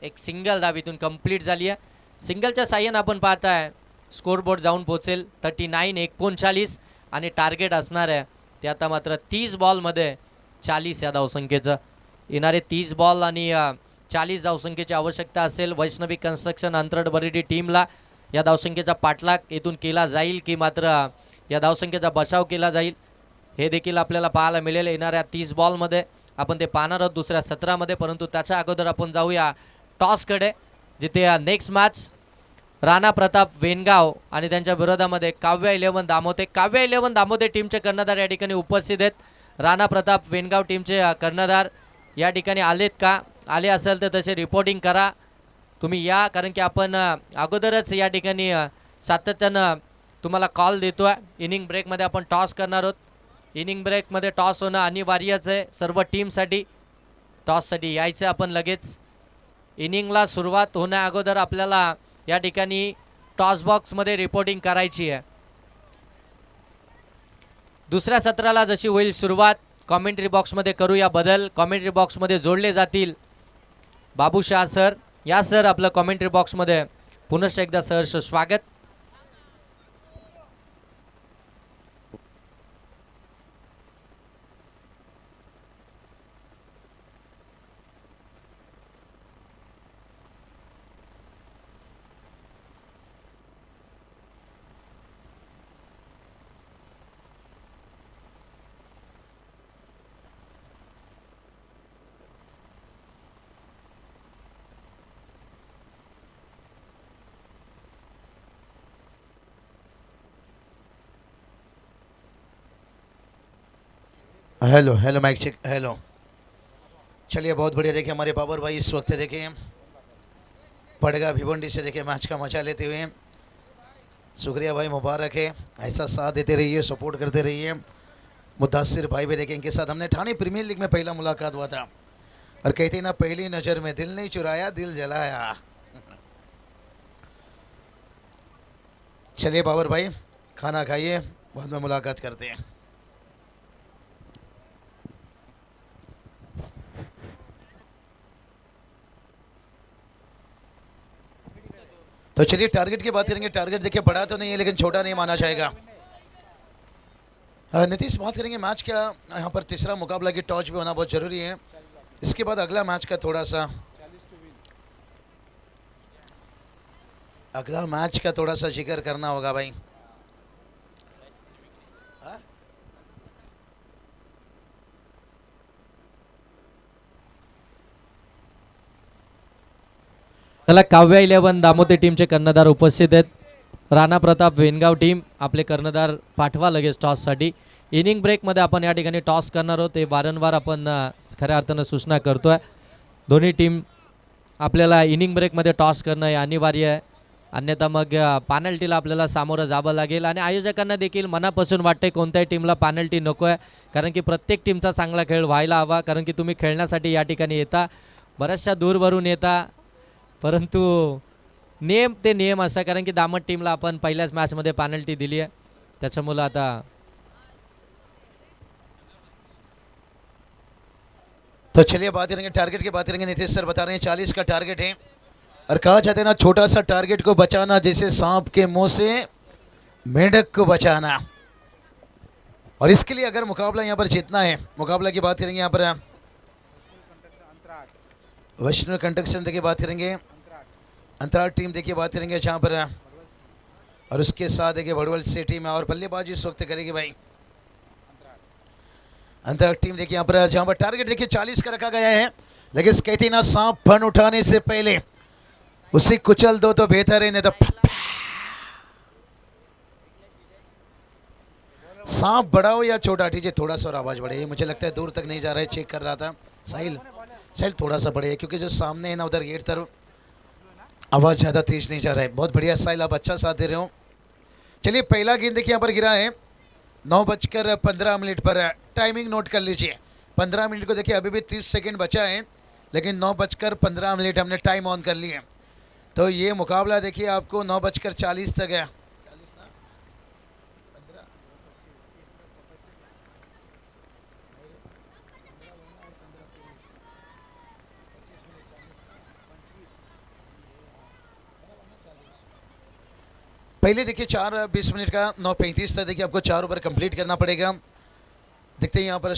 एक सिंगल धाव इथून कंप्लीट झाली आहे. सिंगलच्या साह्यानं आपण पाहताय स्कोरबोर्ड जाऊन पोहोचेल 39-39 आणि टार्गेट असणार आहे ते आता मात्र 30 बॉलमध्ये 40 या धावसंख्येचं. येणारे 30 बॉल आणि 40 धावसंख्येची आवश्यकता असेल वैष्णवी कन्स्ट्रक्शन अंतरड बरेडी टीमला. या धावसंख्येचा पाठलाग येथून केला जाईल की मात्र या धावसंख्येचा बचाव केला जाईल हे देखील आपल्याला पाहायला मिळेल येणाऱ्या 30 बॉलमध्ये. आपण ते पाहणार आहोत दुसऱ्या सत्रामध्ये, परंतु त्याच्या अगोदर आपण जाऊया टॉसकडे, जिथे नेक्स्ट मॅच राणा प्रताप वेनगाव आणि त्यांच्या विरोधामध्ये काव्या 11 दामोते. काव्या 11 दामोते टीमचे कर्णधार या ठिकाणी उपस्थित आहेत. राणा प्रताप वेनगाव टीमचे कर्णधार या ठिकाणी आलेत का? आले असेल तर तसे रिपोर्टिंग करा तुम्ही या, कारण की आपण अगोदरच या ठिकाणी सातत्यानं तुम्हाला कॉल देतोय. इनिंग ब्रेकमध्ये आपण टॉस करणार आहोत. इनिंग ब्रेकमध्ये टॉस होणं अनिवार्यच आहे सर्व टीमसाठी. टॉससाठी यायचं आपण लगेच. इनिंगला सुरुवात होण्या अगोदर आपल्याला या ठिकाणी टॉस बॉक्समध्ये रिपोर्टिंग करायची आहे. दुसऱ्या सत्राला जशी होईल सुरुवात कॉमेंट्री बॉक्समध्ये करूया बदल. कॉमेंट्री बॉक्समध्ये जोडले जातील बाबू शाह सर. या सर आपलं कॉमेंट्री बॉक्समध्ये पुनश्च एकदा सहर्ष स्वागत. Hello hello mike check, hello. चलिए बहुत बढ़िया. देखिए हमारे बाबर भाई इस वक्त देखिए पड़गा भिवंडी से देखिए मैच का मजा लेते हुए. शुक्रिया भाई, मुबारक है. ऐसा साथ देते रहिए, सपोर्ट करते रहिए. मुद्दासिर भाई भी देखें, इनके साथ हमने ठाणे प्रीमियर लीग में पहला मुलाकात हुआ था और कहते ना पहली नज़र में दिल नहीं चुराया दिल जलाया. चलिए बाबर भाई खाना खाइए, बाद में मुलाकात करते हैं. तो चलिए टारगेट की बात करेंगे. टारगेट देखिए बड़ा तो नहीं है लेकिन छोटा नहीं माना जाएगा. नीतीश बात करेंगे मैच का. यहाँ पर तीसरा मुकाबला की टॉस भी होना बहुत ज़रूरी है. इसके बाद अगला मैच का थोड़ा सा जिक्र करना होगा भाई. त्याला काव्या 11 दामोते टीमचे कर्णधार उपस्थित आहेत. राणा प्रताप वेनगाव टीम आपले कर्णधार पाठवा लगेच टॉससाठी. इनिंग ब्रेकमध्ये आपण या ठिकाणी टॉस करणार आहोत. ते वारंवार आपण खऱ्या अर्थानं सूचना करतोय. दोन्ही टीम आपल्याला इनिंग ब्रेकमध्ये टॉस करणं हे अनिवार्य आहे, अन्यथा मग पॅनल्टीला आपल्याला सामोरं जावं लागेल. आणि आयोजकांना देखील मनापासून वाटते कोणत्याही टीमला पॅनल्टी नको आहे, कारण की प्रत्येक टीमचा चांगला खेळ व्हायला हवा. कारण की तुम्ही खेळण्यासाठी या ठिकाणी येता, बऱ्याचशा दूरवरून येता, परंतु नियम ते नियम असा, कारण की दामट टीमला आपण पहिल्याच मॅचमध्ये पॅनल्टी दिली आहे. त्याच्यामुळं आता तो चलिए बात करेंगे टारगेट की बात करेंगे. नीतीश सर बता रहे हैं 40 का टारगेट है और कहा जाता है ना छोटा सा टारगेट को बचाना जैसे सांप के मुंह से मेंढक को बचाना. और इसके लिए अगर मुकाबला यहाँ पर जीतना है, मुकाबला की बात करेंगे यहाँ पर वैष्णव कंस्ट्रक्शन देखिए बात करेंगे. अंतराल टीम देखिए बात करेंगे जहाँ पर, और उसके साथ देखिए भड़वल से टीम है और बल्लेबाजी इस वक्त करेगी भाई अंतराल टीम. देखिए यहाँ पर जहाँ पर टारगेट देखिए 40 का रखा गया है, लेकिन कहती ना सांप फन उठाने से पहले उसे कुचल दो तो बेहतर है, नहीं तो सांप बड़ा हो या छोटा, ठीक है, थोड़ा सा और आवाज़ बढ़े। ये मुझे लगता है दूर तक नहीं जा रहा है, चेक कर रहा था। साहिल साहिल थोड़ा सा बढ़े, क्योंकि जो सामने है ना उधर गेट तरफ आवाज़ ज़्यादा तेज नहीं जा रहा है। बहुत बढ़िया साहिल, आप अच्छा साथ दे रहे हो। चलिए पहला गेंद देखिए यहाँ पर गिरा है 9:15 पर। टाइमिंग नोट कर लीजिए, 15 मिनट को देखिए अभी भी 30 सेकंड बचा है, लेकिन 9:15 हमने टाइम ऑन कर लिया। तो ये मुकाबला देखिए आपको 9:40 तक है। पहले देखिए 4:20 मिनट का 9:35 तक देखिए आपको 4 ओवर कंप्लीट करना पड़ेगा। देखते हैं यहाँ पर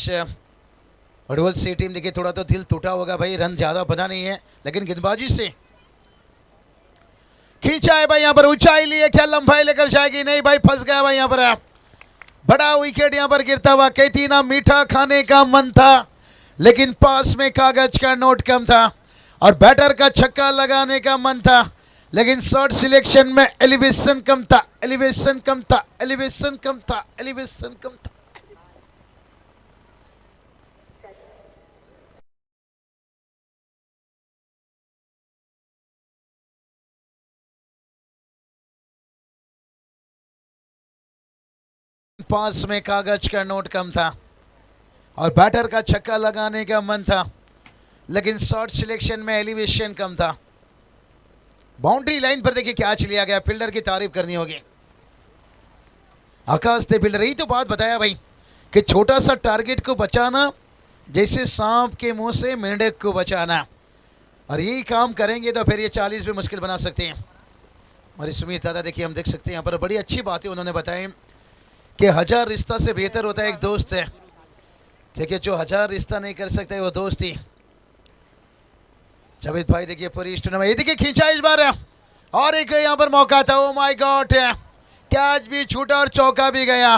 वडवल सी टीम देखिए थोड़ा तो दिल टूटा होगा भाई, रन ज़्यादा बना नहीं है, लेकिन गेंदबाजी से खींचा है भाई। यहाँ पर ऊंचाई लिए, क्या लंबाई लेकर जाएगी, नहीं भाई फंस गया भाई। यहाँ पर बड़ा विकेट यहाँ पर गिरता हुआ। कहती ना मीठा खाने का मन था, लेकिन पास में कागज का नोट कम था, और बैटर का छक्का लगाने का मन था, लेकिन शॉट सिलेक्शन में एलिवेशन कम था, एलिवेशन कम था, एलिवेशन कम था, एलिवेशन कम था। पास में कागज का नोट कम था और बैटर का छक्का लगाने का मन था, लेकिन शॉट सिलेक्शन में एलिवेशन कम था। बाउंड्री लाइन पर देखिए कैच लिया गया, फील्डर की तारीफ करनी होगी। आकाश थे फील्डर, यही तो बात बताया भाई कि छोटा सा टारगेट को बचाना जैसे सांप के मुंह से मेंढक को बचाना, और यही काम करेंगे तो फिर ये 40 भी मुश्किल बना सकते हैं। हमारी सुमित दादा देखिए हम देख सकते हैं यहाँ पर बड़ी अच्छी बातें उन्होंने बताई कि 1000 रिश्ता से बेहतर होता है एक दोस्त है। देखिए जो 1000 रिश्ता नहीं कर सकता है वो दोस्त ही। जावेद भाई देखिए पूरी इस टूर्नामेंट, ये देखिए खींचा इस बार, और एक यहाँ पर मौका था। ओ माय गॉड, कैच भी छूटा और चौका भी गया।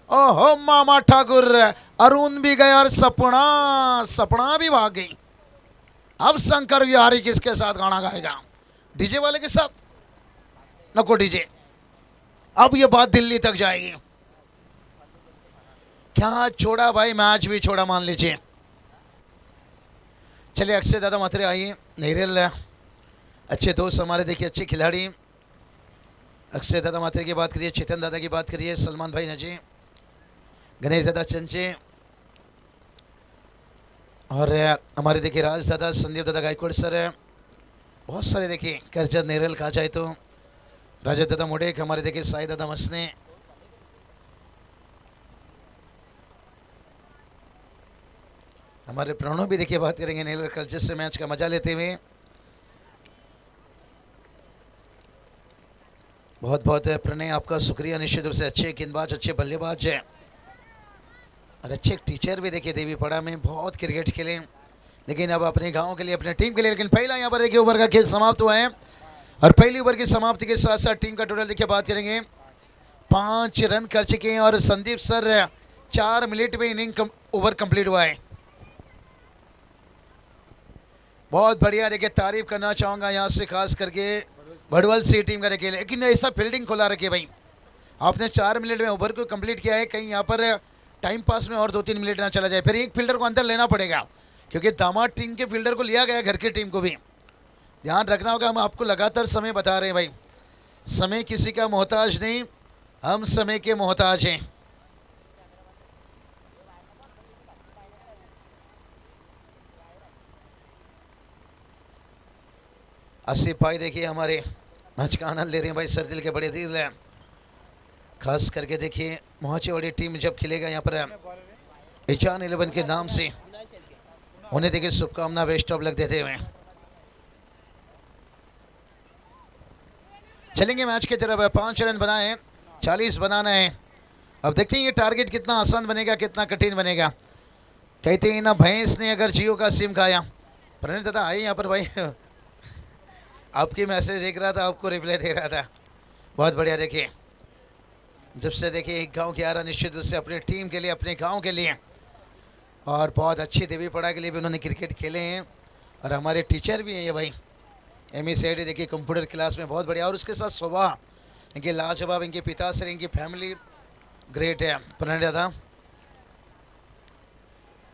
ओहो मामा ठाकुर, अरुण भी गया और सपना भी भाग गई। अब शंकर विहारी किसके साथ गाना गाएगा? डीजे वाले के साथ? नको डीजे, अब ये बात दिल्ली तक जाएगी। क्या छोड़ा भाई, मैच भी छोड़ा मान लीजिए। चलिए अक्षय दादा मात्रे आइए, नेरल अच्छे दोस्त हमारे देखिए, अच्छे खिलाड़ी। अक्षय दादा मात्रे की बात करिए, चेतन दादा की बात करिए, सलमान भाई नजी, गणेश दादा चंचे, और हमारे देखिए राज दादा, संदीप दादा गायकवाड़ सर, बहुत सारे देखिए करजत नेरल कहा जाए तो, राजा दादा मोडेक, हमारे देखिए साई दादा मसने, हमारे प्रणव भी देखिए बात करेंगे नेरल कल्चर से मैच का मजा लेते हुए। बहुत बहुत प्रणय आपका शुक्रिया, निश्चित रूप से अच्छे गेंदबाज, अच्छे बल्लेबाज है, और अच्छे टीचर भी देखिए देवीपाड़ा में, बहुत क्रिकेट खेले, लेकिन अब अपने गांव के लिए, अपने टीम के लिए। लेकिन पहला यहाँ पर देखिए ओवर का खेल समाप्त हुआ है, और पहली ओवर की समाप्ति के साथ साथ टीम का टोटल देखिए बात करेंगे 5 रन कर चुके हैं, और संदीप सर 4 मिनट में इनिंग ओवर कंप्लीट हुआ है। बहुत बढ़िया देखिए, तारीफ करना चाहूँगा यहाँ से खास करके वडवल सी टीम का देखिए, लेकिन ऐसा फील्डिंग खुला रखे भाई, आपने 4 मिनट में ओवर को कंप्लीट किया है, कहीं यहाँ पर टाइम पास में और 2-3 मिनट ना चला जाए, फिर एक फील्डर को अंदर लेना पड़ेगा, क्योंकि दामाद टीम के फील्डर को लिया गया, घर की टीम को भी ध्यान रखना होगा। हम आपको लगातार समय बता रहे हैं भाई, समय किसी का मोहताज नहीं, हम समय के मोहताज हैं। आसिफ भाई देखिए हमारे मैच का आनंद ले रहे हैं भाई, सरदिल के बड़े दिल है, खास करके देखिए मोहचे वाली टीम जब खेलेगा यहाँ पर ईशान 11 के नाम से, उन्हें देखिए शुभकामना, बेस्ट ऑफ लक देते हुए चलेंगे मैच की तरफ। 5 रन बनाए, 40 बनाना है। अब देखते हैं ये टारगेट कितना आसान बनेगा, कितना कठिन बनेगा। कहते हैं ना भैंस ने अगर जियो का सिम खाया। प्रणय दादा आए यहाँ पर भाई, आपकी मैसेज देख रहा था, आपको रिप्लाई दे रहा था, बहुत बढ़िया। देखिए जब से देखिए एक गांव के आ रहा, निश्चित रूप से अपनी टीम के लिए, अपने गांव के लिए, और बहुत अच्छी देवीपाड़ा के लिए भी उन्होंने क्रिकेट खेले हैं, और हमारे टीचर भी हैं ये भाई, MSAD देखिए कंप्यूटर क्लास में, बहुत बढ़िया। और उसके साथ स्वभाव इनके लाजवाब, इनके पिता से, इनकी फैमिली ग्रेट है प्रणय था।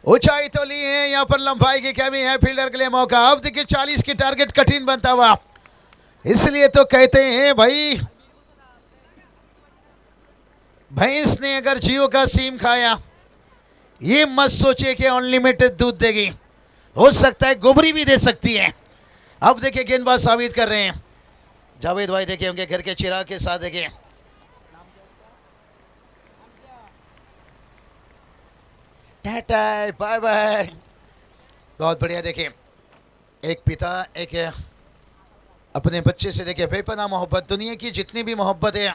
ऊंचाई तो ली है, यहाँ पर लंबाई की कमी है, फील्डर के लिए मौका। अब देखिए 40 की टारगेट कठिन बनता हुआ, इसलिए तो कहते हैं भाई भैंस ने अगर जियो का सीम खाया, ये मत सोचिए कि अनलिमिटेड दूध देगी, हो सकता है गोबरी भी दे सकती है। अब देखिए गेंदबाज साबित कर रहे हैं। जावेद भाई देखिए उनके घर के चिराग के साथ देखिए टाटा बाय बाय। बहुत बढ़िया। देखिए एक पिता एक अपने बच्चे से देखिए बेपनाह मोहब्बत, दुनिया की जितनी भी मोहब्बत है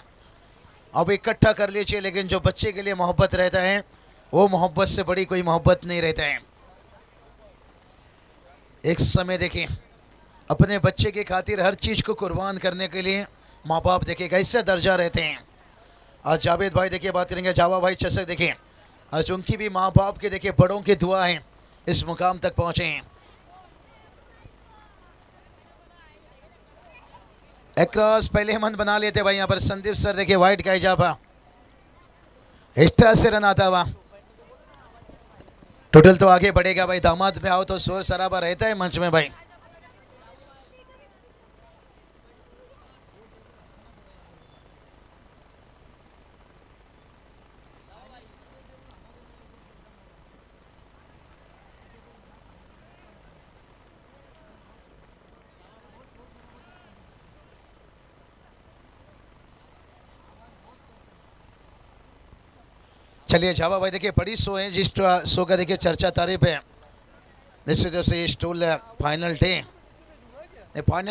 अब इकट्ठा कर लीजिए, लेकिन जो बच्चे के लिए मोहब्बत रहता है वो मोहब्बत से बड़ी कोई मोहब्बत नहीं रहता है। एक समय देखिए अपने बच्चे की खातिर हर चीज़ को कुर्बान करने के लिए माँ बाप देखिए कैसे दर्जा रहते हैं। आज जावेद भाई देखिए बात करेंगे, जावा भाई चषक देखिए, आज उनकी भी माँ बाप के देखिए बड़ों की दुआ है इस मुकाम तक पहुँचे हैं। एक्रॉस पहले मन बना लेते भाई, यहाँ पर संदीप सर देखिए वाइट का इजाफा, एक्स्ट्रा से रन आता हुआ। टोटल तो आगे बढ़ेगा भाई, दामाद में आओ तो शोर शराबा रहता है मंच में भाई। चलिए जावा भाई देखिए बड़ी शो है, जिस शो का देखिए चर्चा तारीफ है, निश्चित रूप से ये स्टूल फाइनल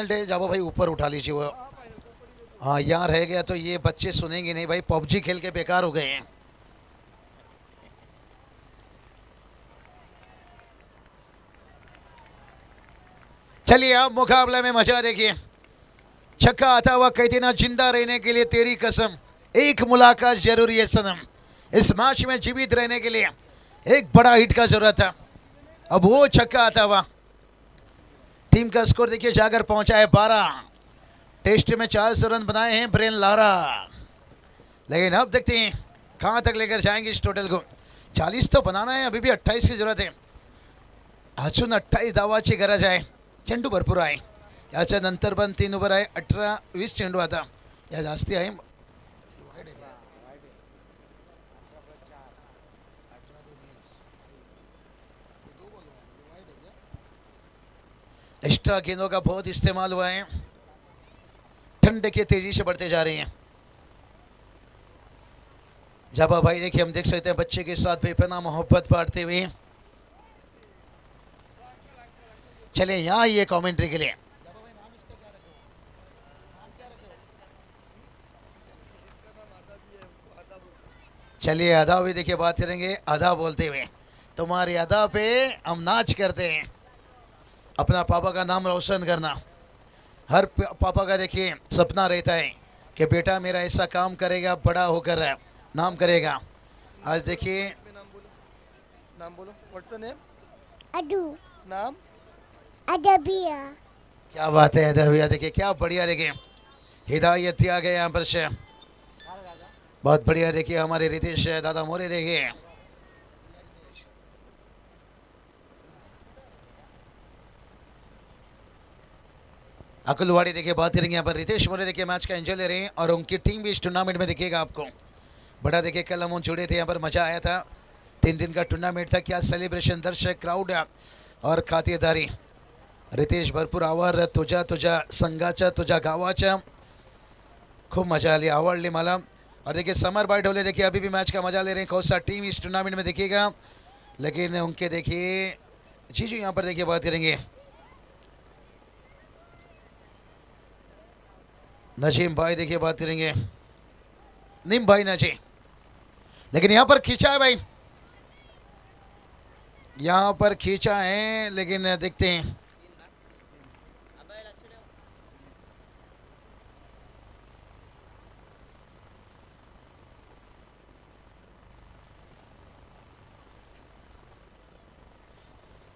डे जावा भाई ऊपर उठा लीजिए वो। हाँ यहाँ रह गया तो ये बच्चे सुनेंगे नहीं भाई, पबजी खेल के बेकार हो गए हैं। चलिए अब मुकाबले में मजा देखिए। छक्का आता हुआ कहते ना, जिंदा रहने के लिए तेरी कसम, एक मुलाकात जरूरी है सनम। इस मैच में जीवित रहने के लिए एक बड़ा हिट का जरूरत था। अब वो छक्का आता हुआ, टीम का स्कोर देखिए जाकर पहुंचा है 12। टेस्ट में 400 रन बनाए हैं ब्रेन लारा, लेकिन अब देखते हैं कहां तक लेकर जाएंगे इस टोटल को। 40 तो बनाना है, अभी भी 28 की जरूरत है। अजून 28 धावाची गरज आहे। चेंडू भरपूर आहे, याच्या नंतर पण 3 ओव्हर आहे, 18-20 चेंडू आता या जास्ती आहे। एक्स्ट्रा गेंदों का बहुत इस्तेमाल हुआ है, ठंड के तेजी से बढ़ते जा रहे हैं। जाबा भाई देखिए हम देख सकते हैं बच्चे के साथ बेपनाह मोहब्बत बांटते हुए। चले यहाँ ये कमेंट्री के लिए। चलिए अदा भी देखिए बात करेंगे, अदा बोलते हुए तुम्हारी अदा पे हम नाच करते हैं। अपना पापा का नाम रोशन करना हर पापा का देखिए सपना रहता है कि बेटा मेरा ऐसा काम करेगा, बड़ा होकर नाम करेगा। आज देखिए नाम बोलो। What's your name? अदू नाम? अदबिया। क्या बात है अदबिया, देखिए क्या बढ़िया, देखिए हिदायत दिया गया यहाँ पर से, बहुत बढ़िया। देखिए हमारे रितेश दादा मोरे देखिए अकुलवाड़ी देखिए बात करेंगे यहाँ पर रितेश मोरे देखिए मैच का एंजॉय ले रहे हैं और उनकी टीम भी इस टूर्नामेंट में दिखेगा आपको। बड़ा देखिए कल हम जुड़े थे यहाँ पर, मजा आया था। 3 दिन का टूर्नामेंट था, क्या सेलिब्रेशन, दर्शक, क्राउड और खातिरदारी। रितेश भरपूर आवार, तुझा तुझा संघाच्या तुझा गावाच्या, खूब मजा आली, आवडली मला। और देखिए समर बाय ढोले देखिए अभी भी मैच का मजा ले रहे हैं। कौन सा टीम इस टूर्नामेंट में दिखेगा, लेकिन उनके देखिए चीज़ यहाँ पर देखिए बात करेंगे। नजीम भाई देखिए बात करेंगे, निम भाई नजी, लेकिन यहाँ पर खींचा है भाई, यहाँ पर खींचा है, लेकिन देखते हैं।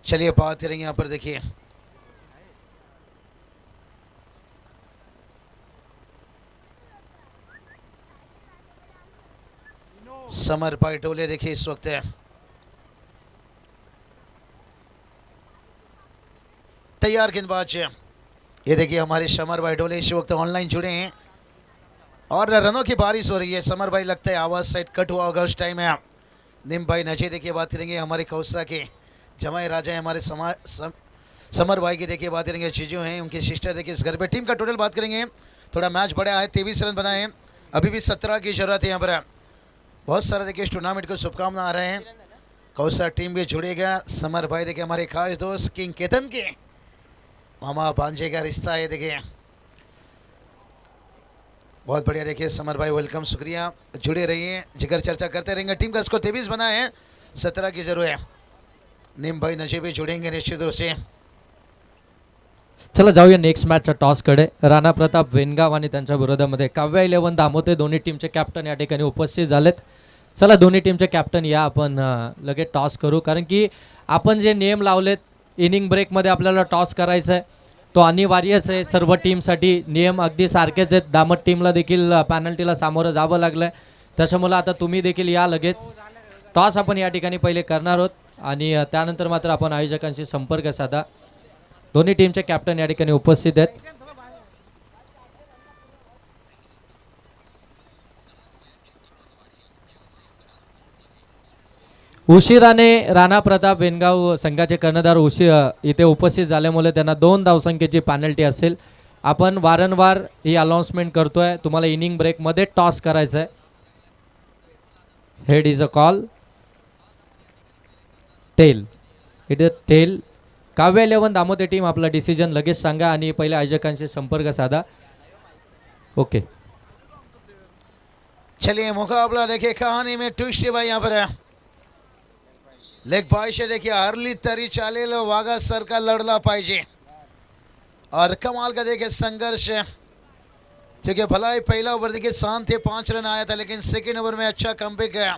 चलिए बात करेंगे यहाँ पर देखिए समर भाई डोले देखिए इस वक्त है तैयार गेंदबाज। ये देखिए हमारे समर भाई डोले इस वक्त ऑनलाइन जुड़े हैं और रनों की बारिश हो रही है। समर भाई लगता है आवाज साइड कट हुआ होगा उस टाइम है। निम भाई नजे देखिए बात करेंगे हमारे कौसा के जमाई राजा है हमारे समर भाई की देखिए बात करेंगे चीज़ों हैं उनकी सिस्टर देखिए इस घर पे। टीम का टोटल बात करेंगे थोड़ा मैच बढ़ा है 23 रन बनाए हैं अभी भी 17 की जरूरत है यहाँ पर। बहुत सारा देखिए इस टूर्नामेंट को शुभकामना आ रहे हैं। कौसा टीम भी जुड़ेगा। समर भाई देखिए हमारे खास दोस्त किंग केतन के मामा भांजे का रिश्ता है देखिए बहुत बढ़िया। देखिए समर भाई वेलकम शुक्रिया जुड़े रहिए जिगर चर्चा करते रहेंगे। टीम का स्कोर 23 बना है 17 की जरूरत है। निम भाई नजे भी जुड़ेंगे निश्चित रूप से। चला जाऊया नेक्स्ट मॅचच्या टॉसकडे। राणा प्रताप वेनगाव आणि त्यांच्या विरोधामध्ये काव्या 11 दामोते दोन्ही टीमचे कॅप्टन या ठिकाणी उपस्थित झालेत। चला दोन्ही टीमचे कॅप्टन या आपण लगेच टॉस करू कारण की आपण जे नियम लावलेत इनिंग ब्रेकमध्ये आपल्याला टॉस करायचा आहे तो अनिवार्यच आहे। सर्व टीमसाठी नियम अगदी सारखेच आहेत। दामट टीमला देखील पॅनल्टीला सामोरं जावं लागलं त्याच्यामुळे आता तुम्ही देखील या लगेच टॉस आपण या ठिकाणी पहिले करणार आहोत आणि त्यानंतर मात्र आपण आयोजकांशी संपर्क साधा। दोन्ही टीमचे कॅप्टन या ठिकाणी उपस्थित आहेत। उशिराने राणा प्रताप वेनगाव संघाचे कर्णधार इथे उपस्थित झाल्यामुळे त्यांना 2 धावसंख्येची पॅनल्टी असेल। आपण वारंवार ही अनाउन्समेंट करतोय तुम्हाला इनिंग ब्रेक मध्ये टॉस करायचा आहे। Head is a call tail it is tail. Kavya 11 दामोते टीम आपला डिसिजन लगेच सांगा आणि पहिले आयोजकांशी संपर्क साधा। ओके चलिए मुकाबला देखिए कहानी में ट्विस्ट है भाई यहाँ पर है। लेग बाय से देखिए हरली तरी चालेल वाघा सर का लड़ला पाहिजे और कमाल का देखिए संघर्ष है क्योंकि भला ही पहला ओवर देखिए शांत थे 5 रन आया था लेकिन सेकेंड ओवर में अच्छा कमबैक गया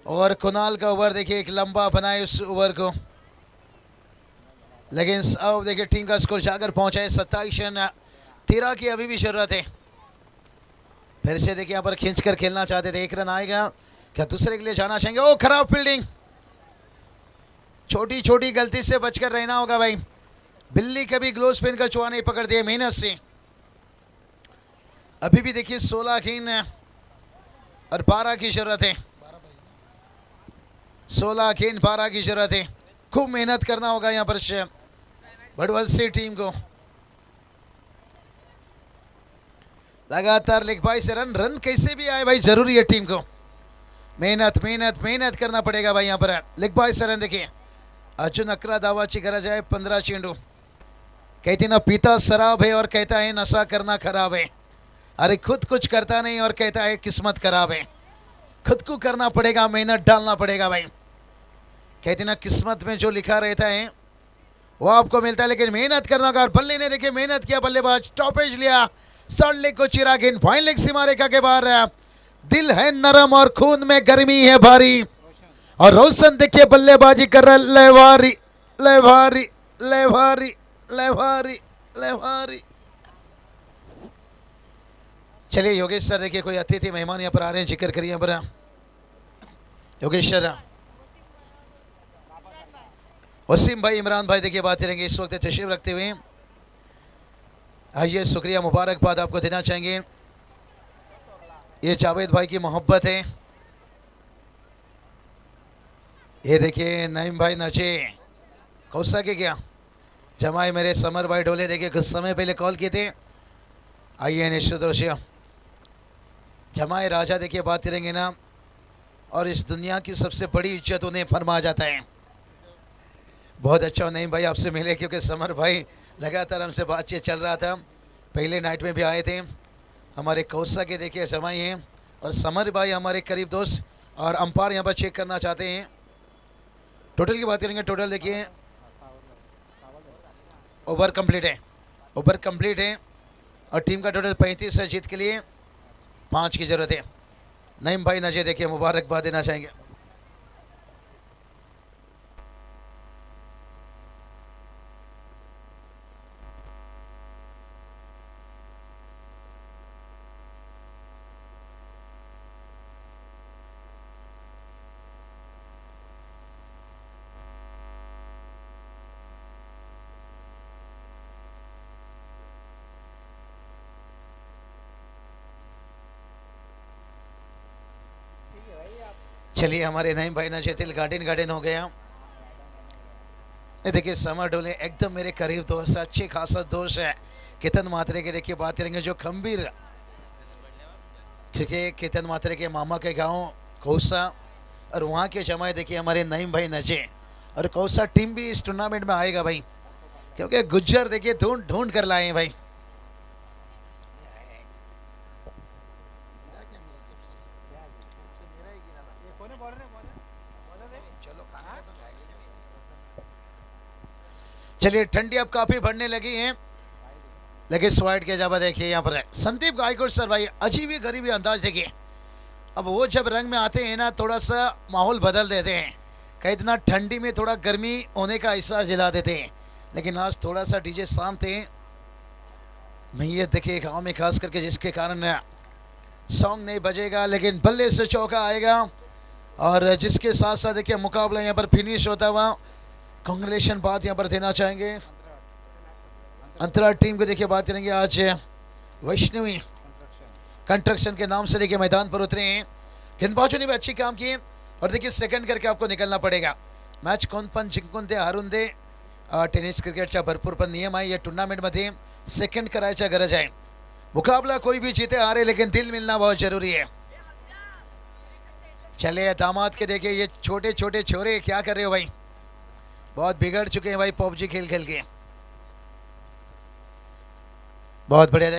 और कुणाल का ओवर देखिए एक लंबा बनाए उस ओवर को लेकिन अब देखिए टीम का स्कोर जाकर पहुंचा है 27 रन 13 की अभी भी जरूरत है। फिर से देखिए यहाँ पर खींच कर खेलना चाहते थे 1 रन आएगा क्या दूसरे के लिए जाना चाहेंगे। ओ खराब फील्डिंग छोटी छोटी गलती से बचकर रहना होगा भाई। बिल्ली कभी ग्लोव्स पहनकर चुहा नहीं पकड़ दिए मेहनत से। अभी भी देखिए 16 गेंद और 12 की जरूरत है। 16 गेंद 12 की जरूरत है। खूब मेहनत करना होगा यहाँ पर भड़वल से टीम को। लगातार लेग बाय से रन कैसे भी आए भाई जरूरी है टीम को। मेहनत मेहनत मेहनत करना पड़ेगा भाई यहाँ पर। लेग बाय से रन देखिए अजून 11 धावाची गरज आहे 15 चेंडू। कहती ना पीता शराब है और कहता है नशा करना खराब है। अरे खुद कुछ करता नहीं और कहता है किस्मत खराब है। खुद को करना पड़ेगा मेहनत डालना पड़ेगा भाई। कहती ना किस्मत में जो लिखा रहता है वो आपको मिलता है लेकिन मेहनत करना होगा। और बल्ले ने देखिए मेहनत किया बल्लेबाज स्टॉपेज लिया शॉर्ट लेग को चिरा गेंद फाइन लेग सीमा रेखा के बाहर। दिल है नरम और खून में गर्मी है भारी और रोशन देखिए बल्लेबाजी कर रहा लेवारी लेवारी लेवारी लेवारी लेवारी। चलिए योगेश सर देखिए कोई अतिथि मेहमान यहाँ पर आ रहे हैं जिक्र करिए यहाँ पर योगेश सर। वसीम भाई इमरान भाई देखिए बात करेंगे इस वक्त तशरीफ रखते हुए। आइए शुक्रिया मुबारकबाद आपको देना चाहेंगे। ये जावेद भाई की मोहब्बत है। ये देखिए नईम भाई नचे कौसा के क्या जमाए मेरे समर भाई डोले देखिए कुछ समय पहले कॉल किए थे। आइए निश्चित रूप से जमाए राजा देखिए बात करेंगे ना और इस दुनिया की सबसे बड़ी इज्जत उन्हें फरमा जाता है। बहुत अच्छा नईम भाई आपसे मिले क्योंकि समर भाई लगातार हमसे बातचीत चल रहा था। पहले नाइट में भी आए थे। हमारे कौसा के देखिए जमाई हैं और समर भाई हमारे करीब दोस्त और अंपायर यहाँ पर चेक करना चाहते हैं। टोटल की बात करेंगे टोटल देखिए ओवर कंप्लीट है। ओवर कंप्लीट है और टीम का टोटल 35 है। जीत के लिए 5 की ज़रूरत है। नईम भाई नजे देखिए मुबारकबाद देना चाहेंगे। चलिए हमारे नईम भाई ना जेतिल गार्डन गार्डन हो गया। ये देखिए समर डोले एकदम मेरे करीब दोस्त है, अच्छे खासा दोस्त है। केतन मात्रे के देखिए बात करेंगे जो खंबीर, क्योंकि केतन मात्रे के मामा के गांव कौसा और वहाँ के जमाए देखिए हमारे नईम भाई नजे, और कौसा टीम भी इस टूर्नामेंट में आएगा भाई, क्योंकि गुज्जर देखिए ढूंढ ढूंढ कर लाए हैं भाई। चलिए ठंडी अब काफी बढ़ने लगी है, लेकिन स्वाइट के जब देखिए यहाँ पर संदीप गायकवाड़ सर भाई अजीब ही गरीबी अंदाज देखिए। अब वो जब रंग में आते हैं ना थोड़ा सा माहौल बदल देते हैं, कहीं इतना ठंडी में थोड़ा गर्मी होने का एहसास दिला देते हैं। लेकिन आज थोड़ा सा डीजे शांत है, मैं ये देखिए गाँव में खास करके जिसके कारण सॉन्ग नहीं बजेगा, लेकिन बल्ले से चौका आएगा और जिसके साथ साथ देखिए मुकाबला यहाँ पर फिनिश होता हुआ। कांग्रेचुलेशन बात यहाँ पर देना चाहेंगे अंतराल टीम को। देखिए बात करेंगे आज वैष्णवी कंस्ट्रक्शन के नाम से देखिए मैदान पर उतरे हैं। गेंदबाजों ने भी अच्छी काम किए और देखिए सेकंड करके आपको निकलना पड़ेगा। मॅच कोण पण जिंकून दे हारून दे, टेनिस क्रिकेटच्या भरपूर पण नियम आहे या टूर्नामेंटमध्ये, सेकंड करायची गरज आहे। मुकाबला कोई भी जीते हारे लेकिन दिल मिलना बहुत जरूरी है। चले दामाद के देखिए ये छोटे छोटे छोरे क्या कर रहे हो भाई, बहुत बिगड़ चुके हैं भाई पबजी खेल खेल के, बहुत बढ़िया।